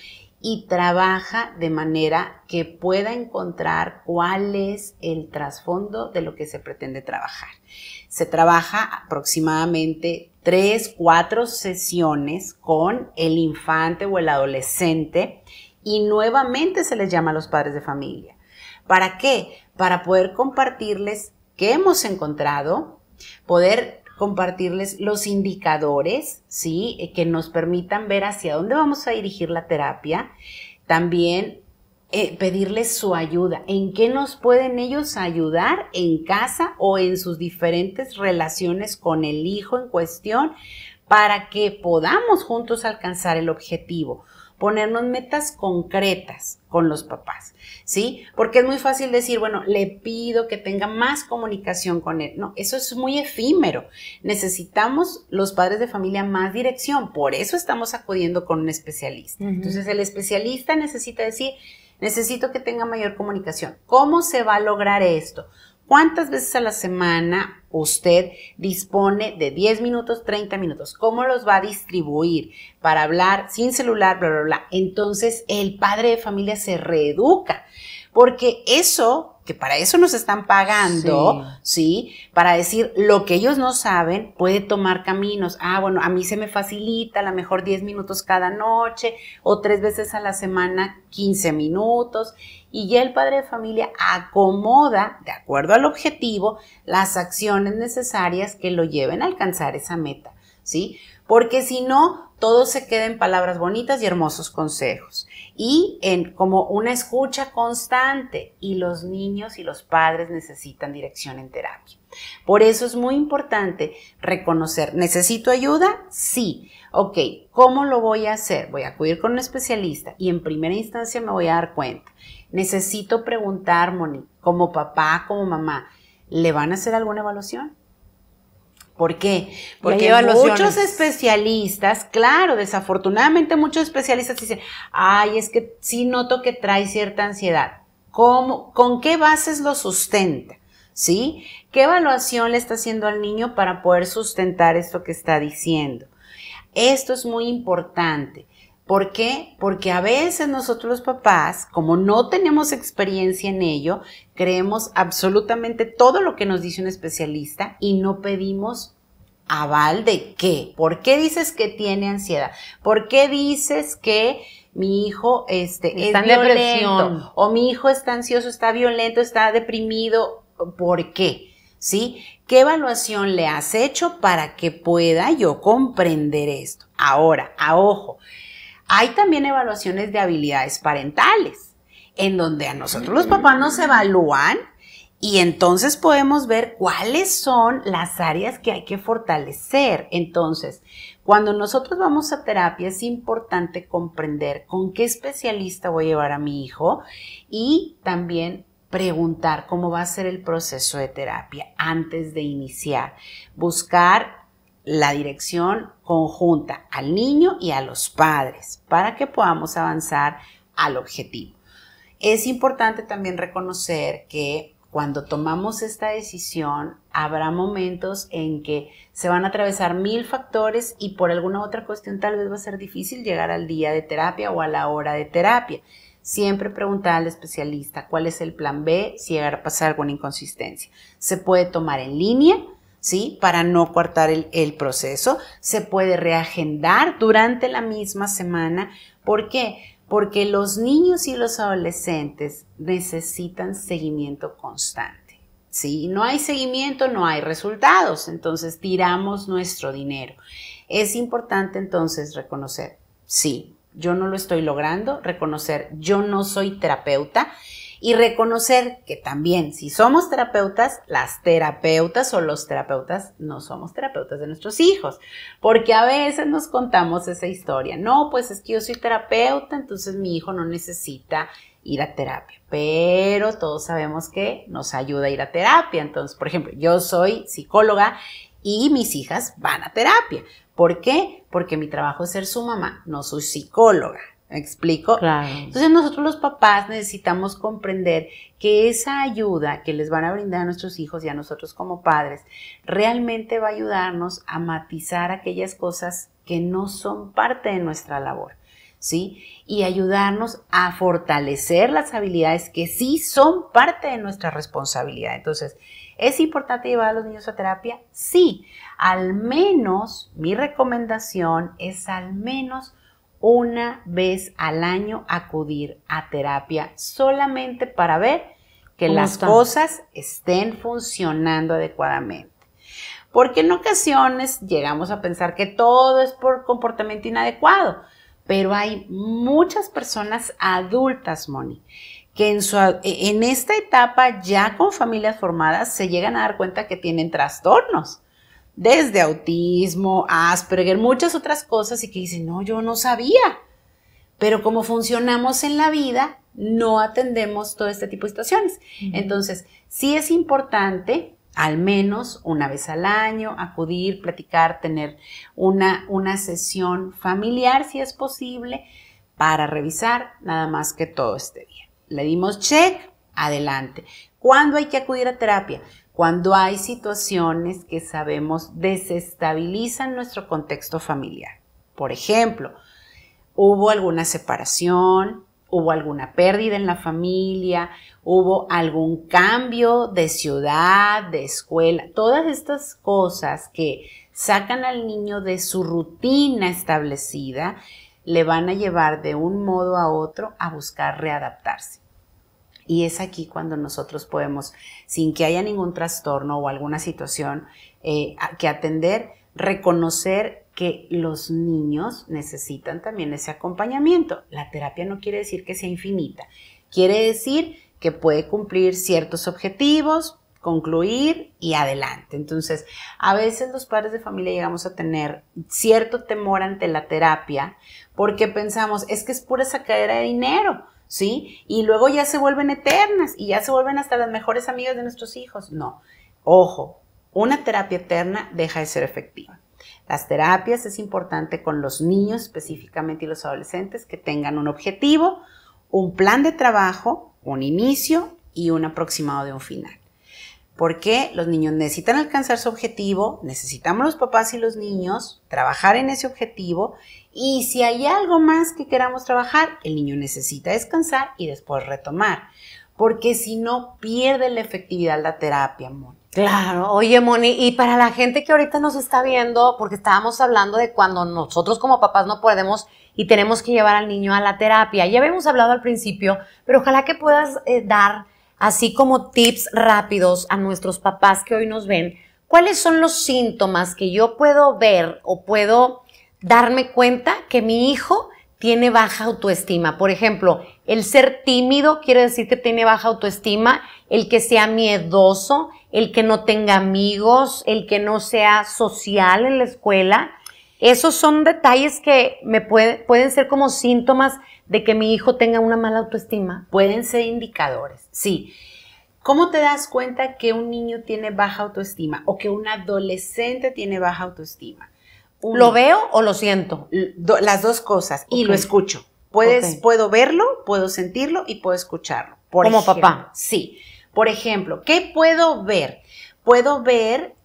[SPEAKER 3] y trabaja de manera que pueda encontrar cuál es el trasfondo de lo que se pretende trabajar. Se trabaja aproximadamente 3-4 sesiones con el infante o el adolescente y nuevamente se les llama a los padres de familia. ¿Para qué? Para poder compartirles qué hemos encontrado, poder compartirles los indicadores, ¿sí? Que nos permitan ver hacia dónde vamos a dirigir la terapia. También pedirles su ayuda. ¿En qué nos pueden ellos ayudar en casa o en sus diferentes relaciones con el hijo en cuestión para que podamos juntos alcanzar el objetivo? Ponernos metas concretas con los papás, ¿sí? Porque es muy fácil decir, bueno, le pido que tenga más comunicación con él. No, eso es muy efímero. Necesitamos los padres de familia más dirección. Por eso estamos acudiendo con un especialista. Entonces, el especialista necesita decir, necesito que tenga mayor comunicación. ¿Cómo se va a lograr esto? ¿Cuántas veces a la semana usted dispone de 10 minutos, 30 minutos? ¿Cómo los va a distribuir para hablar sin celular, bla, bla, bla? Entonces, el padre de familia se reeduca, porque eso, que para eso nos están pagando, ¿sí? Para decir lo que ellos no saben, puede tomar caminos. Ah, bueno, a mí se me facilita a lo mejor 10 minutos cada noche o 3 veces a la semana 15 minutos. Y ya el padre de familia acomoda, de acuerdo al objetivo, las acciones necesarias que lo lleven a alcanzar esa meta, ¿sí? Porque si no, todo se queda en palabras bonitas y hermosos consejos. Y en como una escucha constante. Y los niños y los padres necesitan dirección en terapia. Por eso es muy importante reconocer, ¿necesito ayuda? Sí. Ok, ¿cómo lo voy a hacer? Voy a acudir con un especialista y en primera instancia me voy a dar cuenta. Necesito preguntar, Moni, como papá, como mamá, ¿le van a hacer alguna evaluación? ¿Por qué? Porque muchos especialistas, claro, desafortunadamente muchos especialistas dicen, ay, es que sí noto que trae cierta ansiedad. ¿Cómo? ¿Con qué bases lo sustenta? ¿Sí? ¿Qué evaluación le está haciendo al niño para poder sustentar esto que está diciendo? Esto es muy importante. ¿Por qué? Porque a veces nosotros los papás, como no tenemos experiencia en ello, creemos absolutamente todo lo que nos dice un especialista y no pedimos aval de qué. ¿Por qué dices que tiene ansiedad? ¿Por qué dices que mi hijo es violento? O mi hijo está ansioso, está violento, está deprimido. ¿Por qué? ¿Sí? ¿Qué evaluación le has hecho para que pueda yo comprender esto? Ahora, a ojo. Hay también evaluaciones de habilidades parentales, en donde a nosotros los papás nos evalúan Y entonces podemos ver cuáles son las áreas que hay que fortalecer. Entonces, cuando nosotros vamos a terapia es importante comprender con qué especialista voy a llevar a mi hijo y también preguntar cómo va a ser el proceso de terapia antes de iniciar. Buscar la dirección conjunta al niño y a los padres para que podamos avanzar al objetivo. Es importante también reconocer que cuando tomamos esta decisión, habrá momentos en que se van a atravesar 1000 factores y por alguna otra cuestión tal vez va a ser difícil llegar al día de terapia o a la hora de terapia. Siempre preguntar al especialista cuál es el plan B si llegara a pasar alguna inconsistencia. Se puede tomar en línea, ¿sí? Para no cortar el proceso. Se puede reagendar durante la misma semana. ¿Por qué? Porque los niños y los adolescentes necesitan seguimiento constante. Si no hay seguimiento, no hay resultados. Entonces, tiramos nuestro dinero. Es importante entonces reconocer, sí, yo no lo estoy logrando, reconocer, yo no soy terapeuta y reconocer que también, si somos terapeutas, las terapeutas o los terapeutas no somos terapeutas de nuestros hijos, porque a veces nos contamos esa historia. No, pues es que yo soy terapeuta, entonces mi hijo no necesita ir a terapia, pero todos sabemos que nos ayuda a ir a terapia. Entonces, por ejemplo, yo soy psicóloga y mis hijas van a terapia. ¿Por qué? Porque mi trabajo es ser su mamá, no soy psicóloga. ¿Me explico?
[SPEAKER 2] Claro.
[SPEAKER 3] Entonces nosotros los papás necesitamos comprender que esa ayuda que les van a brindar a nuestros hijos y a nosotros como padres realmente va a ayudarnos a matizar aquellas cosas que no son parte de nuestra labor, ¿sí? Y ayudarnos a fortalecer las habilidades que sí son parte de nuestra responsabilidad. Entonces, ¿es importante llevar a los niños a terapia? Sí. Al menos, mi recomendación es al menos una vez al año acudir a terapia solamente para ver que las cosas estén funcionando adecuadamente. Porque en ocasiones llegamos a pensar que todo es por comportamiento inadecuado, pero hay muchas personas adultas, Moni, que en esta etapa ya con familias formadas se llegan a dar cuenta que tienen trastornos. Desde autismo, Asperger, muchas otras cosas y que dicen, no, yo no sabía. Pero como funcionamos en la vida, no atendemos todo este tipo de situaciones. Entonces, sí es importante, al menos una vez al año, acudir, platicar, tener una sesión familiar, si es posible, para revisar nada más que todo esté bien. Le dimos check, adelante. ¿Cuándo hay que acudir a terapia? Cuando hay situaciones que sabemos desestabilizan nuestro contexto familiar. Por ejemplo, hubo alguna separación, hubo alguna pérdida en la familia, hubo algún cambio de ciudad, de escuela. Todas estas cosas que sacan al niño de su rutina establecida le van a llevar de un modo a otro a buscar readaptarse. Y es aquí cuando nosotros podemos, sin que haya ningún trastorno o alguna situación que atender, reconocer que los niños necesitan también ese acompañamiento. La terapia no quiere decir que sea infinita, quiere decir que puede cumplir ciertos objetivos, concluir y adelante. Entonces, a veces los padres de familia llegamos a tener cierto temor ante la terapia porque pensamos, es que es pura sacadera de dinero, ¿sí? Y luego ya se vuelven eternas y ya se vuelven hasta las mejores amigas de nuestros hijos. No, ojo, una terapia eterna deja de ser efectiva. Las terapias es importante con los niños específicamente y los adolescentes que tengan un objetivo, un plan de trabajo, un inicio y un aproximado de un final. Porque los niños necesitan alcanzar su objetivo, necesitamos los papás y los niños trabajar en ese objetivo y si hay algo más que queramos trabajar, el niño necesita descansar y después retomar, porque si no pierde la efectividad la terapia, Moni.
[SPEAKER 2] Claro, oye Moni, y para la gente que ahorita nos está viendo, porque estábamos hablando de cuando nosotros como papás no podemos y tenemos que llevar al niño a la terapia, ya habíamos hablado al principio, pero ojalá que puedas dar así como tips rápidos a nuestros papás que hoy nos ven, ¿cuáles son los síntomas que yo puedo ver o puedo darme cuenta que mi hijo tiene baja autoestima? Por ejemplo, el ser tímido quiere decir que tiene baja autoestima, el que sea miedoso, el que no tenga amigos, el que no sea social en la escuela. Esos son detalles que pueden ser como síntomas de que mi hijo tenga una mala autoestima.
[SPEAKER 3] Pueden ser indicadores, sí. ¿Cómo te das cuenta que un niño tiene baja autoestima o que un adolescente tiene baja autoestima?
[SPEAKER 2] ¿Lo veo o lo siento?
[SPEAKER 3] Las dos cosas, y lo escucho. Puedo verlo, puedo sentirlo y puedo escucharlo.
[SPEAKER 2] Como papá.
[SPEAKER 3] Sí. Por ejemplo, ¿qué puedo ver? Puedo ver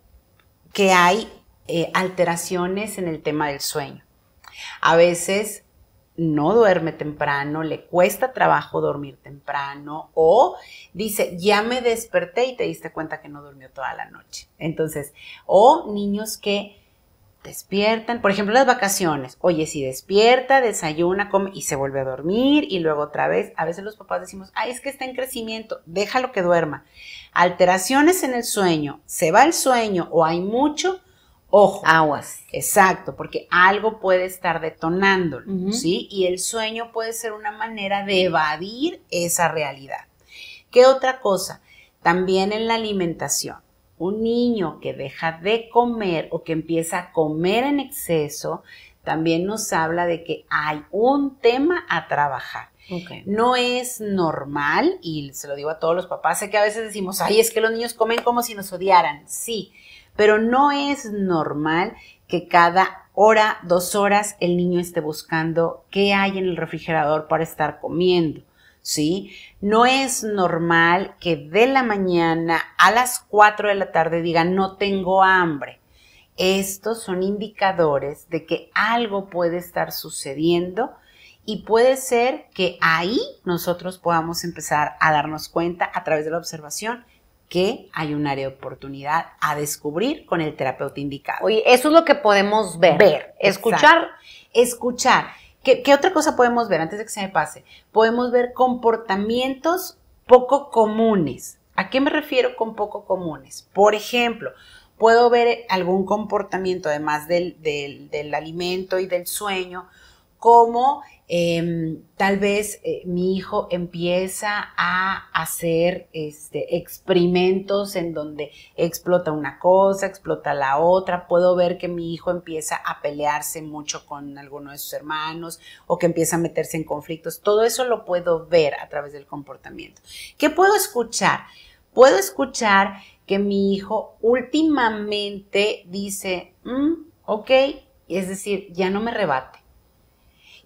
[SPEAKER 3] que hay alteraciones en el tema del sueño. A veces no duerme temprano, le cuesta trabajo dormir temprano, o dice, ya me desperté y te diste cuenta que no durmió toda la noche. Entonces, o niños que despiertan, por ejemplo, las vacaciones. Oye, si despierta, desayuna, come y se vuelve a dormir y luego otra vez. A veces los papás decimos, ay, es que está en crecimiento, déjalo que duerma. Alteraciones en el sueño, se va el sueño o hay mucho, ojo.
[SPEAKER 2] Aguas.
[SPEAKER 3] Exacto, porque algo puede estar detonándolo, ¿sí? Y el sueño puede ser una manera de evadir esa realidad. ¿Qué otra cosa? También en la alimentación. Un niño que deja de comer o que empieza a comer en exceso, también nos habla de que hay un tema a trabajar.
[SPEAKER 2] Okay.
[SPEAKER 3] No es normal, y se lo digo a todos los papás, sé que a veces decimos, ay, es que los niños comen como si nos odiaran. Sí, pero no es normal que cada hora, 2 horas, el niño esté buscando qué hay en el refrigerador para estar comiendo. ¿Sí? No es normal que de la mañana a las 4 de la tarde digan no tengo hambre. Estos son indicadores de que algo puede estar sucediendo y puede ser que ahí nosotros podamos empezar a darnos cuenta a través de la observación que hay un área de oportunidad a descubrir con el terapeuta indicado.
[SPEAKER 2] Oye, eso es lo que podemos ver. Escuchar.
[SPEAKER 3] Exacto. Escuchar. ¿Qué otra cosa podemos ver antes de que se me pase? Podemos ver comportamientos poco comunes. ¿A qué me refiero con poco comunes? Por ejemplo, puedo ver algún comportamiento, además del alimento y del sueño, como tal vez mi hijo empieza a hacer experimentos en donde explota una cosa, explota la otra. Puedo ver que mi hijo empieza a pelearse mucho con alguno de sus hermanos o que empieza a meterse en conflictos. Todo eso lo puedo ver a través del comportamiento. ¿Qué puedo escuchar? Puedo escuchar que mi hijo últimamente dice, ok, es decir, ya no me rebate.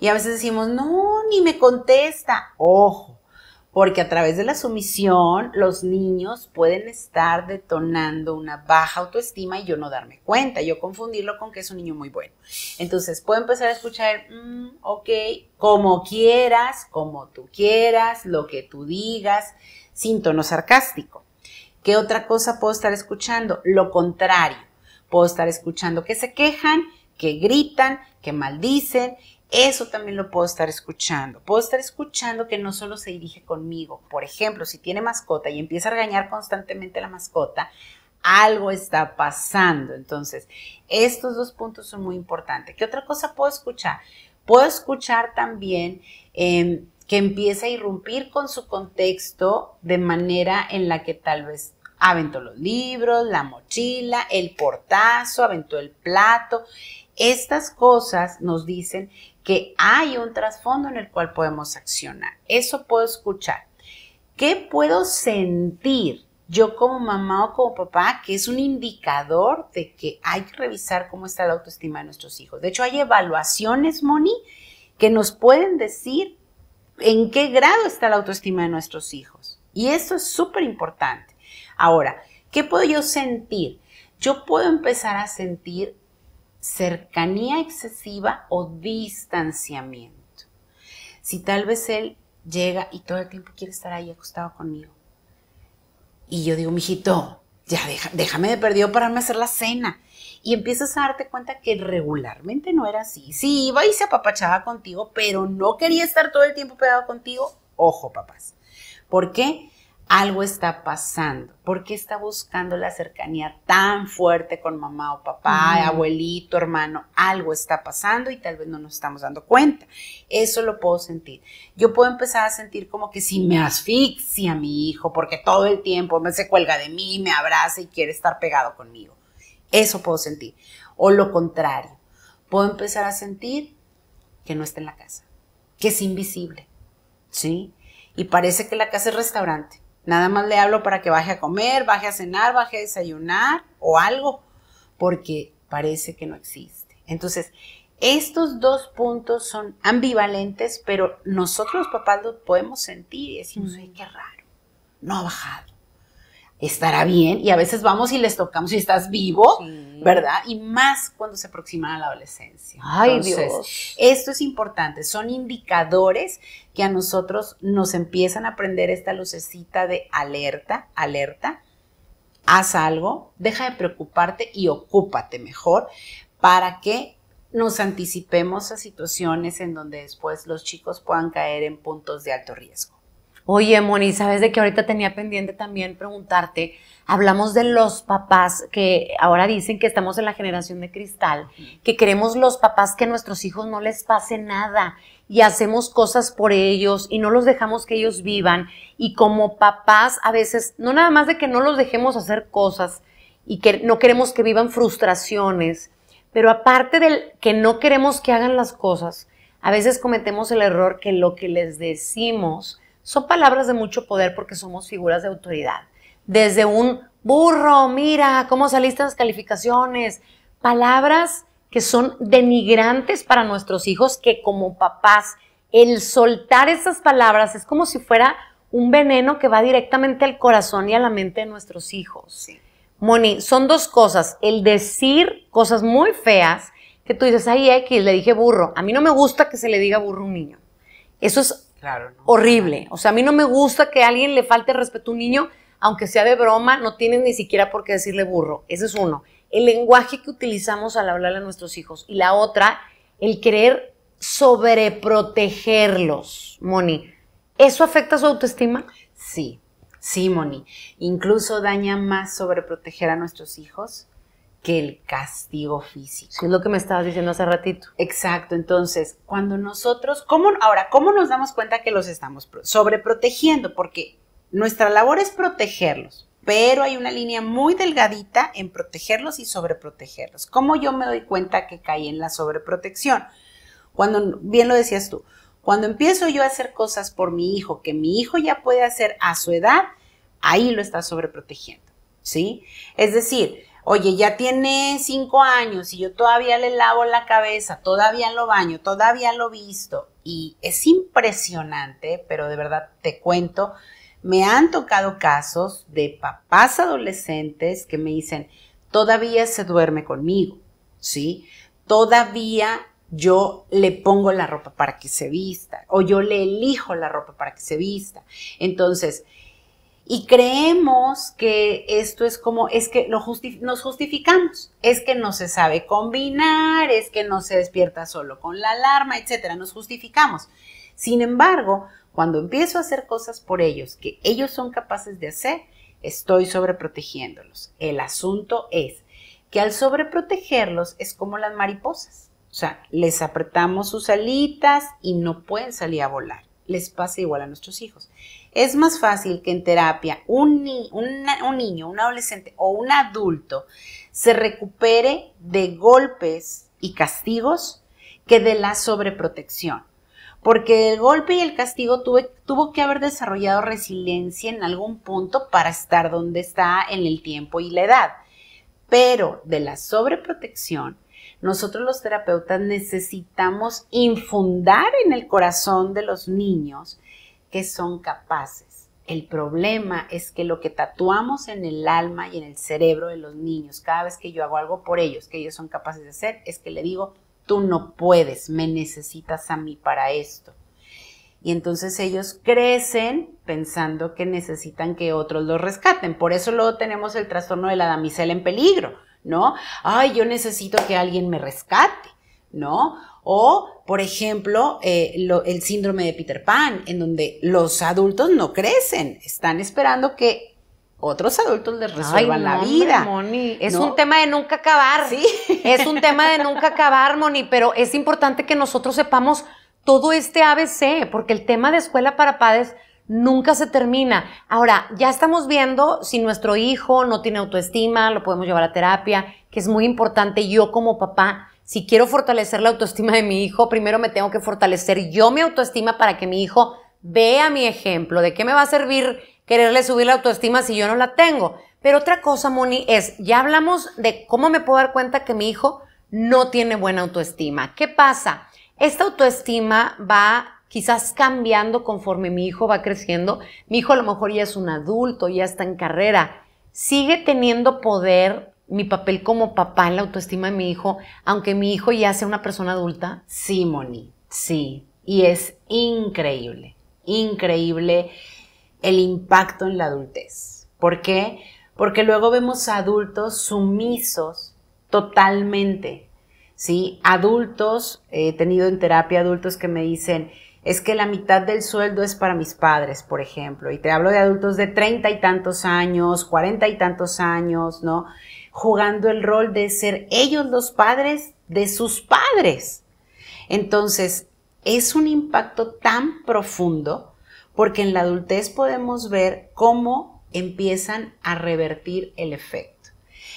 [SPEAKER 3] Y a veces decimos, no, ni me contesta. Ojo, porque a través de la sumisión los niños pueden estar detonando una baja autoestima y yo no darme cuenta, yo confundirlo con que es un niño muy bueno. Entonces puedo empezar a escuchar, ok, como quieras, como tú quieras, lo que tú digas, sin tono sarcástico. ¿Qué otra cosa puedo estar escuchando? Lo contrario, puedo estar escuchando que se quejan, que gritan, que maldicen. Eso también lo puedo estar escuchando. Puedo estar escuchando que no solo se dirige conmigo. Por ejemplo, si tiene mascota y empieza a regañar constantemente a la mascota, algo está pasando. Entonces, estos 2 puntos son muy importantes. ¿Qué otra cosa puedo escuchar? Puedo escuchar también que empieza a irrumpir con su contexto de manera en la que tal vez aventó los libros, la mochila, el portazo, aventó el plato. Estas cosas nos dicen que hay un trasfondo en el cual podemos accionar. Eso puedo escuchar. ¿Qué puedo sentir yo como mamá o como papá? Que es un indicador de que hay que revisar cómo está la autoestima de nuestros hijos. De hecho, hay evaluaciones, Moni, que nos pueden decir en qué grado está la autoestima de nuestros hijos. Y esto es súper importante. Ahora, ¿qué puedo yo sentir? Yo puedo empezar a sentir cercanía excesiva o distanciamiento. Si tal vez él llega y todo el tiempo quiere estar ahí acostado conmigo. Y yo digo, mijito, ya déjame de perdido pararme a hacer la cena. Y empiezas a darte cuenta que regularmente no era así. Sí, iba y se apapachaba contigo, pero no quería estar todo el tiempo pegado contigo. Ojo, papás. ¿Por qué? algo está pasando. ¿Por qué está buscando la cercanía tan fuerte con mamá o papá, abuelito, hermano? Algo está pasando y tal vez no nos estamos dando cuenta. Eso lo puedo sentir. Yo puedo empezar a sentir como que si me asfixia mi hijo, porque todo el tiempo se cuelga de mí, me abraza y quiere estar pegado conmigo. Eso puedo sentir. O lo contrario, puedo empezar a sentir que no está en la casa, que es invisible, ¿sí? Y parece que la casa es restaurante. Nada más le hablo para que baje a comer, baje a cenar, baje a desayunar o algo, porque parece que no existe. Entonces, estos dos puntos son ambivalentes, pero nosotros los papás los podemos sentir y decimos, ay, qué raro, no ha bajado. Estará bien, y a veces vamos y les tocamos y estás vivo, sí, ¿verdad? Y más cuando se aproximan a la adolescencia.
[SPEAKER 2] Ay,
[SPEAKER 3] entonces,
[SPEAKER 2] Dios.
[SPEAKER 3] Esto es importante, son indicadores que a nosotros nos empiezan a prender esta lucecita de alerta, haz algo, deja de preocuparte y ocúpate mejor para que nos anticipemos a situaciones en donde después los chicos puedan caer en puntos de alto riesgo.
[SPEAKER 2] Oye, Moni, ¿sabes de que ahorita tenía pendiente también preguntarte? Hablamos de los papás que ahora dicen que estamos en la generación de cristal, que queremos los papás que a nuestros hijos no les pase nada y hacemos cosas por ellos y no los dejamos que ellos vivan. Y como papás a veces, no nada más de que no los dejemos hacer cosas y que no queremos que vivan frustraciones, pero aparte del que no queremos que hagan las cosas, a veces cometemos el error que lo que les decimos son palabras de mucho poder porque somos figuras de autoridad. Desde un burro, mira cómo saliste en las calificaciones. Palabras que son denigrantes para nuestros hijos, que como papás, el soltar esas palabras es como si fuera un veneno que va directamente al corazón y a la mente de nuestros hijos.
[SPEAKER 3] Sí.
[SPEAKER 2] Moni, son dos cosas. El decir cosas muy feas, que tú dices, ay, X, le dije burro. A mí no me gusta que se le diga burro a un niño. Eso es
[SPEAKER 3] claro, ¿no?
[SPEAKER 2] Horrible. O sea, a mí no me gusta que a alguien le falte respeto a un niño, aunque sea de broma, no tienes ni siquiera por qué decirle burro. Ese es uno. El lenguaje que utilizamos al hablarle a nuestros hijos. Y la otra, el querer sobreprotegerlos, Moni. ¿Eso afecta su autoestima?
[SPEAKER 3] Sí, Moni. Incluso daña más sobreproteger a nuestros hijos que el castigo físico.
[SPEAKER 2] Sí, es lo que me estabas diciendo hace ratito.
[SPEAKER 3] Exacto, entonces, cuando nosotros, ¿cómo nos damos cuenta que los estamos sobreprotegiendo? Porque nuestra labor es protegerlos, pero hay una línea muy delgadita en protegerlos y sobreprotegerlos. ¿Cómo yo me doy cuenta que caí en la sobreprotección? Cuando, bien lo decías tú, cuando empiezo yo a hacer cosas por mi hijo, que mi hijo ya puede hacer a su edad, ahí lo está sobreprotegiendo, ¿sí? Es decir, oye, ya tiene 5 años y yo todavía le lavo la cabeza, todavía lo baño, todavía lo visto. Y es impresionante, pero de verdad te cuento, me han tocado casos de papás adolescentes que me dicen, todavía se duerme conmigo, ¿sí? Todavía yo le pongo la ropa para que se vista o yo le elijo la ropa para que se vista. Entonces, y creemos que esto es como, es que nos justificamos, es que no se sabe combinar, es que no se despierta solo con la alarma, etcétera, nos justificamos. Sin embargo, cuando empiezo a hacer cosas por ellos que ellos son capaces de hacer, estoy sobreprotegiéndolos. El asunto es que al sobreprotegerlos es como las mariposas, o sea, les apretamos sus alitas y no pueden salir a volar. Les pasa igual a nuestros hijos. Es más fácil que en terapia un niño, un adolescente o un adulto se recupere de golpes y castigos que de la sobreprotección. Porque el golpe y el castigo tuvo que haber desarrollado resiliencia en algún punto para estar donde está en el tiempo y la edad. Pero de la sobreprotección, nosotros los terapeutas necesitamos infundar en el corazón de los niños que son capaces. El problema es que lo que tatuamos en el alma y en el cerebro de los niños, cada vez que yo hago algo por ellos, que ellos son capaces de hacer, es que le digo, tú no puedes, me necesitas a mí para esto. Y entonces ellos crecen pensando que necesitan que otros los rescaten. Por eso luego tenemos el trastorno de la damisela en peligro, ¿no? Ay, yo necesito que alguien me rescate, ¿no? O, por ejemplo, el síndrome de Peter Pan, en donde los adultos no crecen, están esperando que otros adultos les resuelvan la vida.
[SPEAKER 2] Moni, es
[SPEAKER 3] ¿no?
[SPEAKER 2] un tema de nunca acabar.
[SPEAKER 3] Sí.
[SPEAKER 2] Es un tema de nunca acabar, Moni, pero es importante que nosotros sepamos todo este ABC, porque el tema de escuela para padres nunca se termina. Ahora, ya estamos viendo si nuestro hijo no tiene autoestima, lo podemos llevar a terapia, que es muy importante. Yo como papá, si quiero fortalecer la autoestima de mi hijo, primero me tengo que fortalecer yo mi autoestima para que mi hijo vea mi ejemplo. ¿De qué me va a servir quererle subir la autoestima si yo no la tengo? Pero otra cosa, Moni, es, ya hablamos de cómo me puedo dar cuenta que mi hijo no tiene buena autoestima. ¿Qué pasa? Esta autoestima va quizás cambiando conforme mi hijo va creciendo. Mi hijo a lo mejor ya es un adulto, ya está en carrera. ¿Sigue teniendo poder mi papel como papá en la autoestima de mi hijo, aunque mi hijo ya sea una persona adulta?
[SPEAKER 3] Sí, Moni, sí. Y es increíble, increíble el impacto en la adultez. ¿Por qué? Porque luego vemos adultos sumisos totalmente, ¿sí? Adultos, he tenido en terapia adultos que me dicen, es que la mitad del sueldo es para mis padres, por ejemplo, y te hablo de adultos de 30 y tantos años, 40 y tantos años, ¿no? Jugando el rol de ser ellos los padres de sus padres. Entonces, es un impacto tan profundo porque en la adultez podemos ver cómo empiezan a revertir el efecto.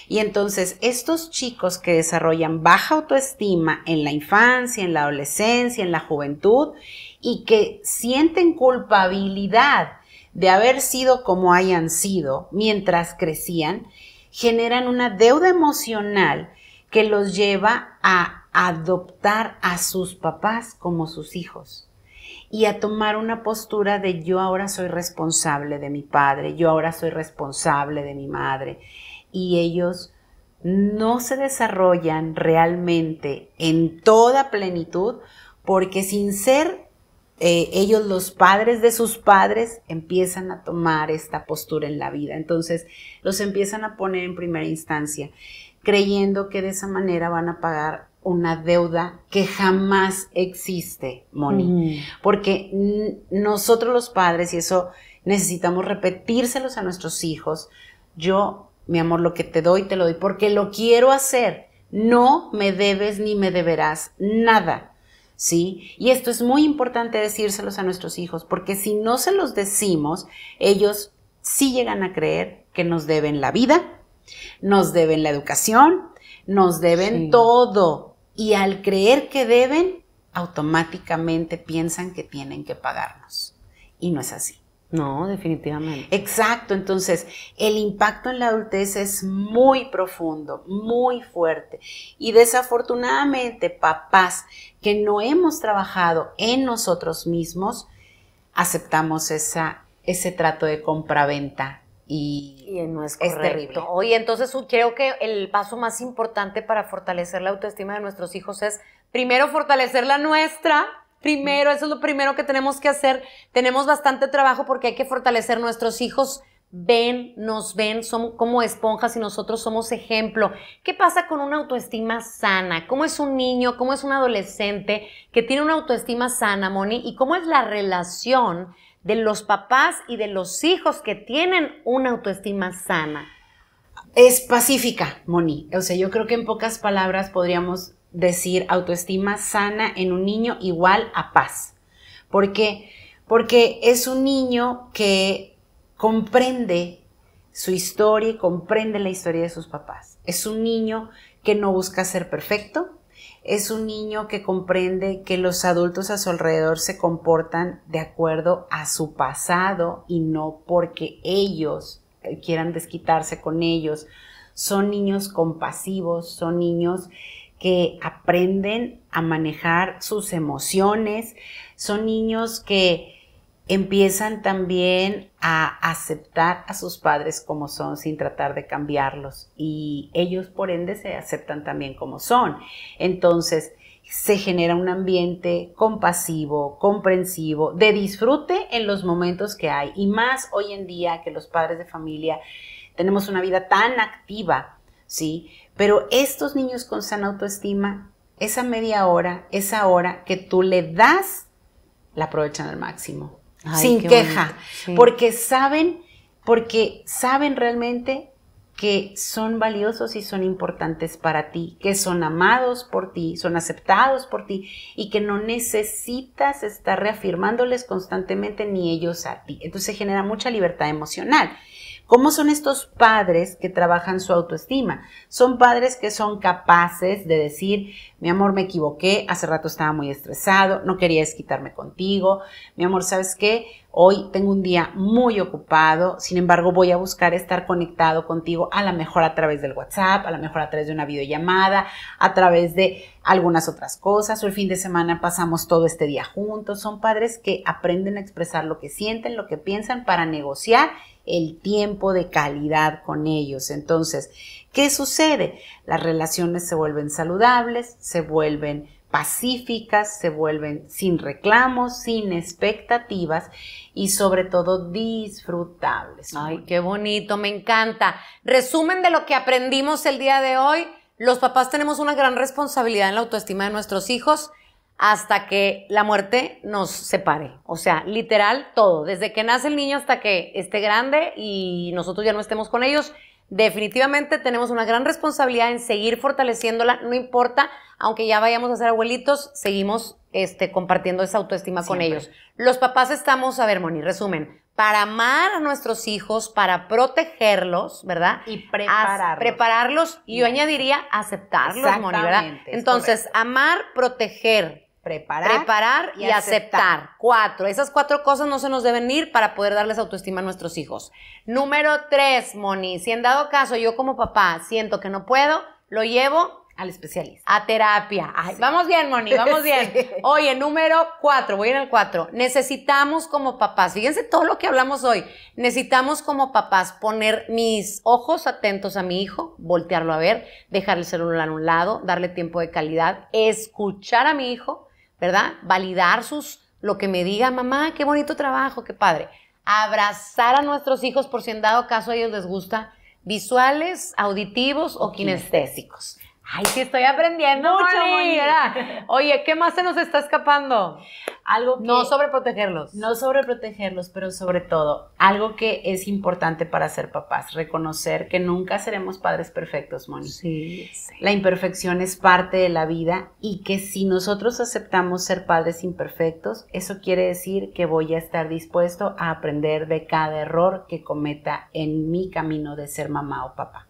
[SPEAKER 3] Y entonces, estos chicos que desarrollan baja autoestima en la infancia, en la adolescencia, en la juventud, y que sienten culpabilidad de haber sido como hayan sido mientras crecían, generan una deuda emocional que los lleva a adoptar a sus papás como sus hijos y a tomar una postura de yo ahora soy responsable de mi padre, yo ahora soy responsable de mi madre, y ellos no se desarrollan realmente en toda plenitud porque sin ser ellos los padres de sus padres empiezan a tomar esta postura en la vida. Entonces los empiezan a poner en primera instancia creyendo que de esa manera van a pagar una deuda que jamás existe, Moni. Porque nosotros los padres, y eso necesitamos repetírselos a nuestros hijos, yo, mi amor, lo que te doy porque lo quiero hacer. No me debes ni me deberás nada. ¿Sí? Y esto es muy importante decírselos a nuestros hijos, porque si no se los decimos, ellos sí llegan a creer que nos deben la vida, nos deben la educación, nos deben todo. Y al creer que deben, automáticamente piensan que tienen que pagarnos. Y no es así.
[SPEAKER 2] No, definitivamente.
[SPEAKER 3] Exacto, entonces el impacto en la adultez es muy profundo, muy fuerte, y desafortunadamente papás que no hemos trabajado en nosotros mismos aceptamos ese trato de compraventa y
[SPEAKER 2] no es
[SPEAKER 3] terrible.
[SPEAKER 2] Oye, entonces creo que el paso más importante para fortalecer la autoestima de nuestros hijos es primero fortalecer la nuestra. Primero, eso es lo primero que tenemos que hacer. Tenemos bastante trabajo porque hay que fortalecer. Nuestros hijos nos ven, son como esponjas y nosotros somos ejemplo. ¿Qué pasa con una autoestima sana? ¿Cómo es un niño? ¿Cómo es un adolescente que tiene una autoestima sana, Moni? ¿Y cómo es la relación de los papás y de los hijos que tienen una autoestima sana?
[SPEAKER 3] Es pacífica, Moni. O sea, yo creo que en pocas palabras podríamos decir autoestima sana en un niño igual a paz. ¿Por qué? Porque es un niño que comprende su historia y comprende la historia de sus papás. Es un niño que no busca ser perfecto. Es un niño que comprende que los adultos a su alrededor se comportan de acuerdo a su pasado y no porque ellos quieran desquitarse con ellos. Son niños compasivos, son niños que aprenden a manejar sus emociones, son niños que empiezan también a aceptar a sus padres como son sin tratar de cambiarlos, y ellos por ende se aceptan también como son. Entonces se genera un ambiente compasivo, comprensivo, de disfrute en los momentos que hay, y más hoy en día que los padres de familia tenemos una vida tan activa, ¿sí? Pero estos niños con sana autoestima esa media hora, esa hora que tú le das, la aprovechan al máximo.
[SPEAKER 2] Ay,
[SPEAKER 3] sin
[SPEAKER 2] qué
[SPEAKER 3] queja.
[SPEAKER 2] bonito. Sí.
[SPEAKER 3] Porque saben realmente que son valiosos y son importantes para ti, que son amados por ti, son aceptados por ti y que no necesitas estar reafirmándoles constantemente ni ellos a ti. Entonces genera mucha libertad emocional. ¿Cómo son estos padres que trabajan su autoestima? Son padres que son capaces de decir, mi amor, me equivoqué, hace rato estaba muy estresado, no quería desquitarme contigo, mi amor, ¿sabes qué? Hoy tengo un día muy ocupado, sin embargo voy a buscar estar conectado contigo, a lo mejor a través del WhatsApp, a lo mejor a través de una videollamada, a través de algunas otras cosas, o el fin de semana pasamos todo este día juntos. Son padres que aprenden a expresar lo que sienten, lo que piensan para negociar el tiempo de calidad con ellos. Entonces, ¿qué sucede? Las relaciones se vuelven saludables, se vuelven pacíficas, se vuelven sin reclamos, sin expectativas y sobre todo disfrutables.
[SPEAKER 2] Ay, qué bonito, me encanta. Resumen de lo que aprendimos el día de hoy. Los papás tenemos una gran responsabilidad en la autoestima de nuestros hijos hasta que la muerte nos separe. O sea, literal, todo. Desde que nace el niño hasta que esté grande y nosotros ya no estemos con ellos, definitivamente tenemos una gran responsabilidad en seguir fortaleciéndola. No importa, aunque ya vayamos a ser abuelitos, seguimos compartiendo esa autoestima con ellos. Los papás estamos, a ver, Moni, resumen, para amar a nuestros hijos, para protegerlos, ¿verdad?
[SPEAKER 3] Y prepararlos.
[SPEAKER 2] Prepararlos y yo añadiría aceptarlos, Moni, ¿verdad? Entonces, amar, proteger, preparar y aceptar. 4. Esas 4 cosas no se nos deben ir para poder darles autoestima a nuestros hijos. Número 3, Moni, si en dado caso yo como papá siento que no puedo, lo llevo
[SPEAKER 3] al especialista.
[SPEAKER 2] A terapia. Ay, sí. Vamos bien, Moni, vamos bien. Sí. Oye, número 4, voy en el 4. Necesitamos como papás, fíjense todo lo que hablamos hoy, necesitamos como papás poner mis ojos atentos a mi hijo, voltearlo a ver, dejar el celular a un lado, darle tiempo de calidad, escuchar a mi hijo, ¿verdad? Validar lo que me diga, mamá, qué bonito trabajo, qué padre. Abrazar a nuestros hijos por si en dado caso a ellos les gusta, visuales, auditivos o kinestésicos. Ay, sí estoy aprendiendo mucho, Moni. Oye, ¿qué más se nos está escapando?
[SPEAKER 3] Algo que
[SPEAKER 2] no sobreprotegerlos.
[SPEAKER 3] No sobreprotegerlos, pero sobre todo, algo que es importante para ser papás, reconocer que nunca seremos padres perfectos, Moni.
[SPEAKER 2] Sí, sí.
[SPEAKER 3] La imperfección es parte de la vida y que si nosotros aceptamos ser padres imperfectos, eso quiere decir que voy a estar dispuesto a aprender de cada error que cometa en mi camino de ser mamá o papá.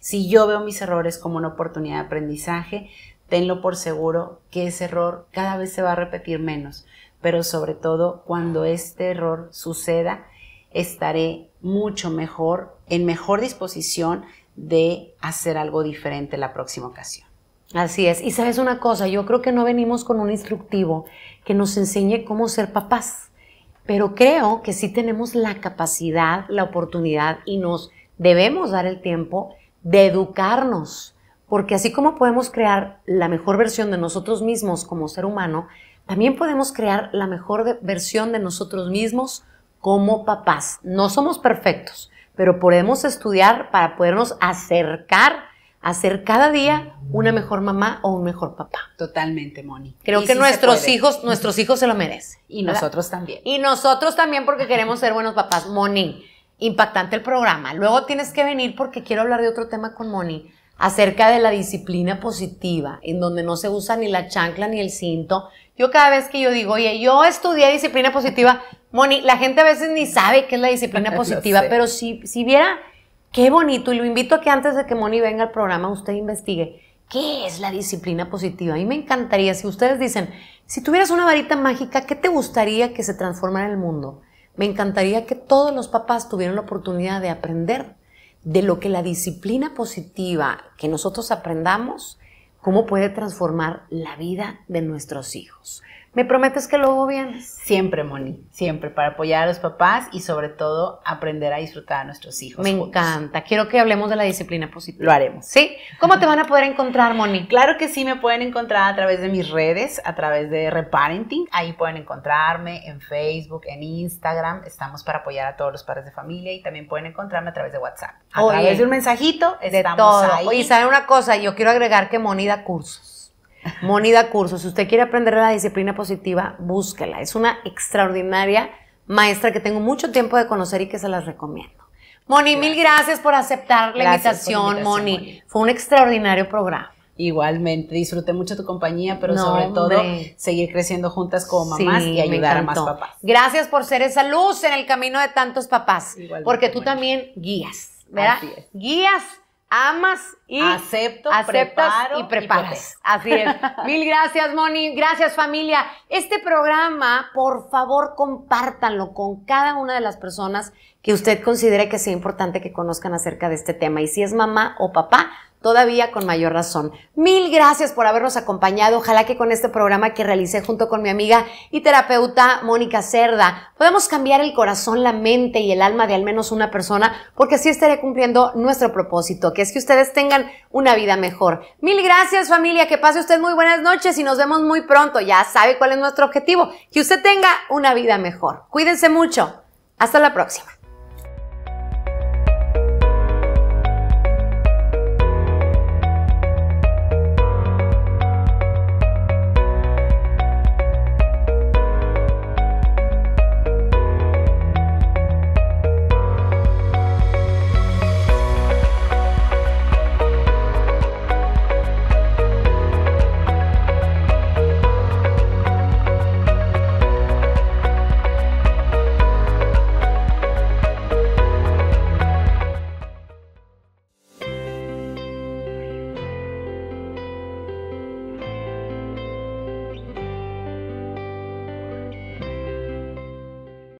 [SPEAKER 3] Si yo veo mis errores como una oportunidad de aprendizaje, tenlo por seguro que ese error cada vez se va a repetir menos, pero sobre todo cuando este error suceda, estaré mucho mejor, en mejor disposición de hacer algo diferente la próxima ocasión.
[SPEAKER 2] Así es. Y sabes una cosa, yo creo que no venimos con un instructivo que nos enseñe cómo ser papás, pero creo que sí tenemos la capacidad, la oportunidad y nos debemos dar el tiempo de educarnos, porque así como podemos crear la mejor versión de nosotros mismos como ser humano, también podemos crear la mejor versión de nosotros mismos como papás. No somos perfectos, pero podemos estudiar para podernos acercar a ser cada día una mejor mamá o un mejor papá.
[SPEAKER 3] Totalmente, Moni.
[SPEAKER 2] Creo que sí nuestros hijos se lo merecen.
[SPEAKER 3] Y ¿verdad? Nosotros también.
[SPEAKER 2] Y nosotros también porque queremos ser buenos papás. Moni, impactante el programa. Luego tienes que venir porque quiero hablar de otro tema con Moni acerca de la disciplina positiva, en donde no se usa ni la chancla ni el cinto. Yo cada vez que yo digo, oye, yo estudié disciplina positiva, Moni, la gente a veces ni sabe qué es la disciplina positiva, pero si viera qué bonito, y lo invito a que antes de que Moni venga al programa, usted investigue qué es la disciplina positiva. A mí me encantaría, si ustedes dicen, si tuvieras una varita mágica, ¿qué te gustaría que se transformara en el mundo? Me encantaría que todos los papás tuvieran la oportunidad de aprender de lo que la disciplina positiva, que nosotros aprendamos, cómo puede transformar la vida de nuestros hijos. ¿Me prometes que luego vienes?
[SPEAKER 3] Siempre, Moni, siempre, para apoyar a los papás y sobre todo aprender a disfrutar a nuestros hijos.
[SPEAKER 2] Me encanta, quiero que hablemos de la disciplina positiva.
[SPEAKER 3] Lo haremos.
[SPEAKER 2] ¿Sí? ¿Cómo te van a poder encontrar, Moni?
[SPEAKER 3] Claro que sí, me pueden encontrar a través de mis redes, a través de Reparenting. Ahí pueden encontrarme en Facebook, en Instagram. Estamos para apoyar a todos los padres de familia y también pueden encontrarme a través de WhatsApp. A través de un mensajito,
[SPEAKER 2] estamos ahí. Oye, ¿saben una cosa? Yo quiero agregar que Moni da cursos. Moni da cursos. Si usted quiere aprender la disciplina positiva, búsquela. Es una extraordinaria maestra que tengo mucho tiempo de conocer y que se las recomiendo. Moni, mil gracias por aceptar la invitación, Moni. Fue un extraordinario programa.
[SPEAKER 3] Igualmente, disfruté mucho tu compañía, pero sobre todo seguir creciendo juntas como mamás y ayudar a más papás.
[SPEAKER 2] Gracias por ser esa luz en el camino de tantos papás, porque tú también guías, ¿verdad?
[SPEAKER 3] Así es.
[SPEAKER 2] Guías, amas y
[SPEAKER 3] aceptas
[SPEAKER 2] y preparas. Así es. Mil gracias, Moni. Gracias, familia. Este programa, por favor, compártanlo con cada una de las personas que usted considere que sea importante que conozcan acerca de este tema. Y si es mamá o papá, todavía con mayor razón. Mil gracias por habernos acompañado. Ojalá que con este programa que realicé junto con mi amiga y terapeuta Mónica Cerda podamos cambiar el corazón, la mente y el alma de al menos una persona, porque así estaré cumpliendo nuestro propósito, que es que ustedes tengan una vida mejor. Mil gracias, familia. Que pase usted muy buenas noches y nos vemos muy pronto. Ya sabe cuál es nuestro objetivo, que usted tenga una vida mejor. Cuídense mucho. Hasta la próxima.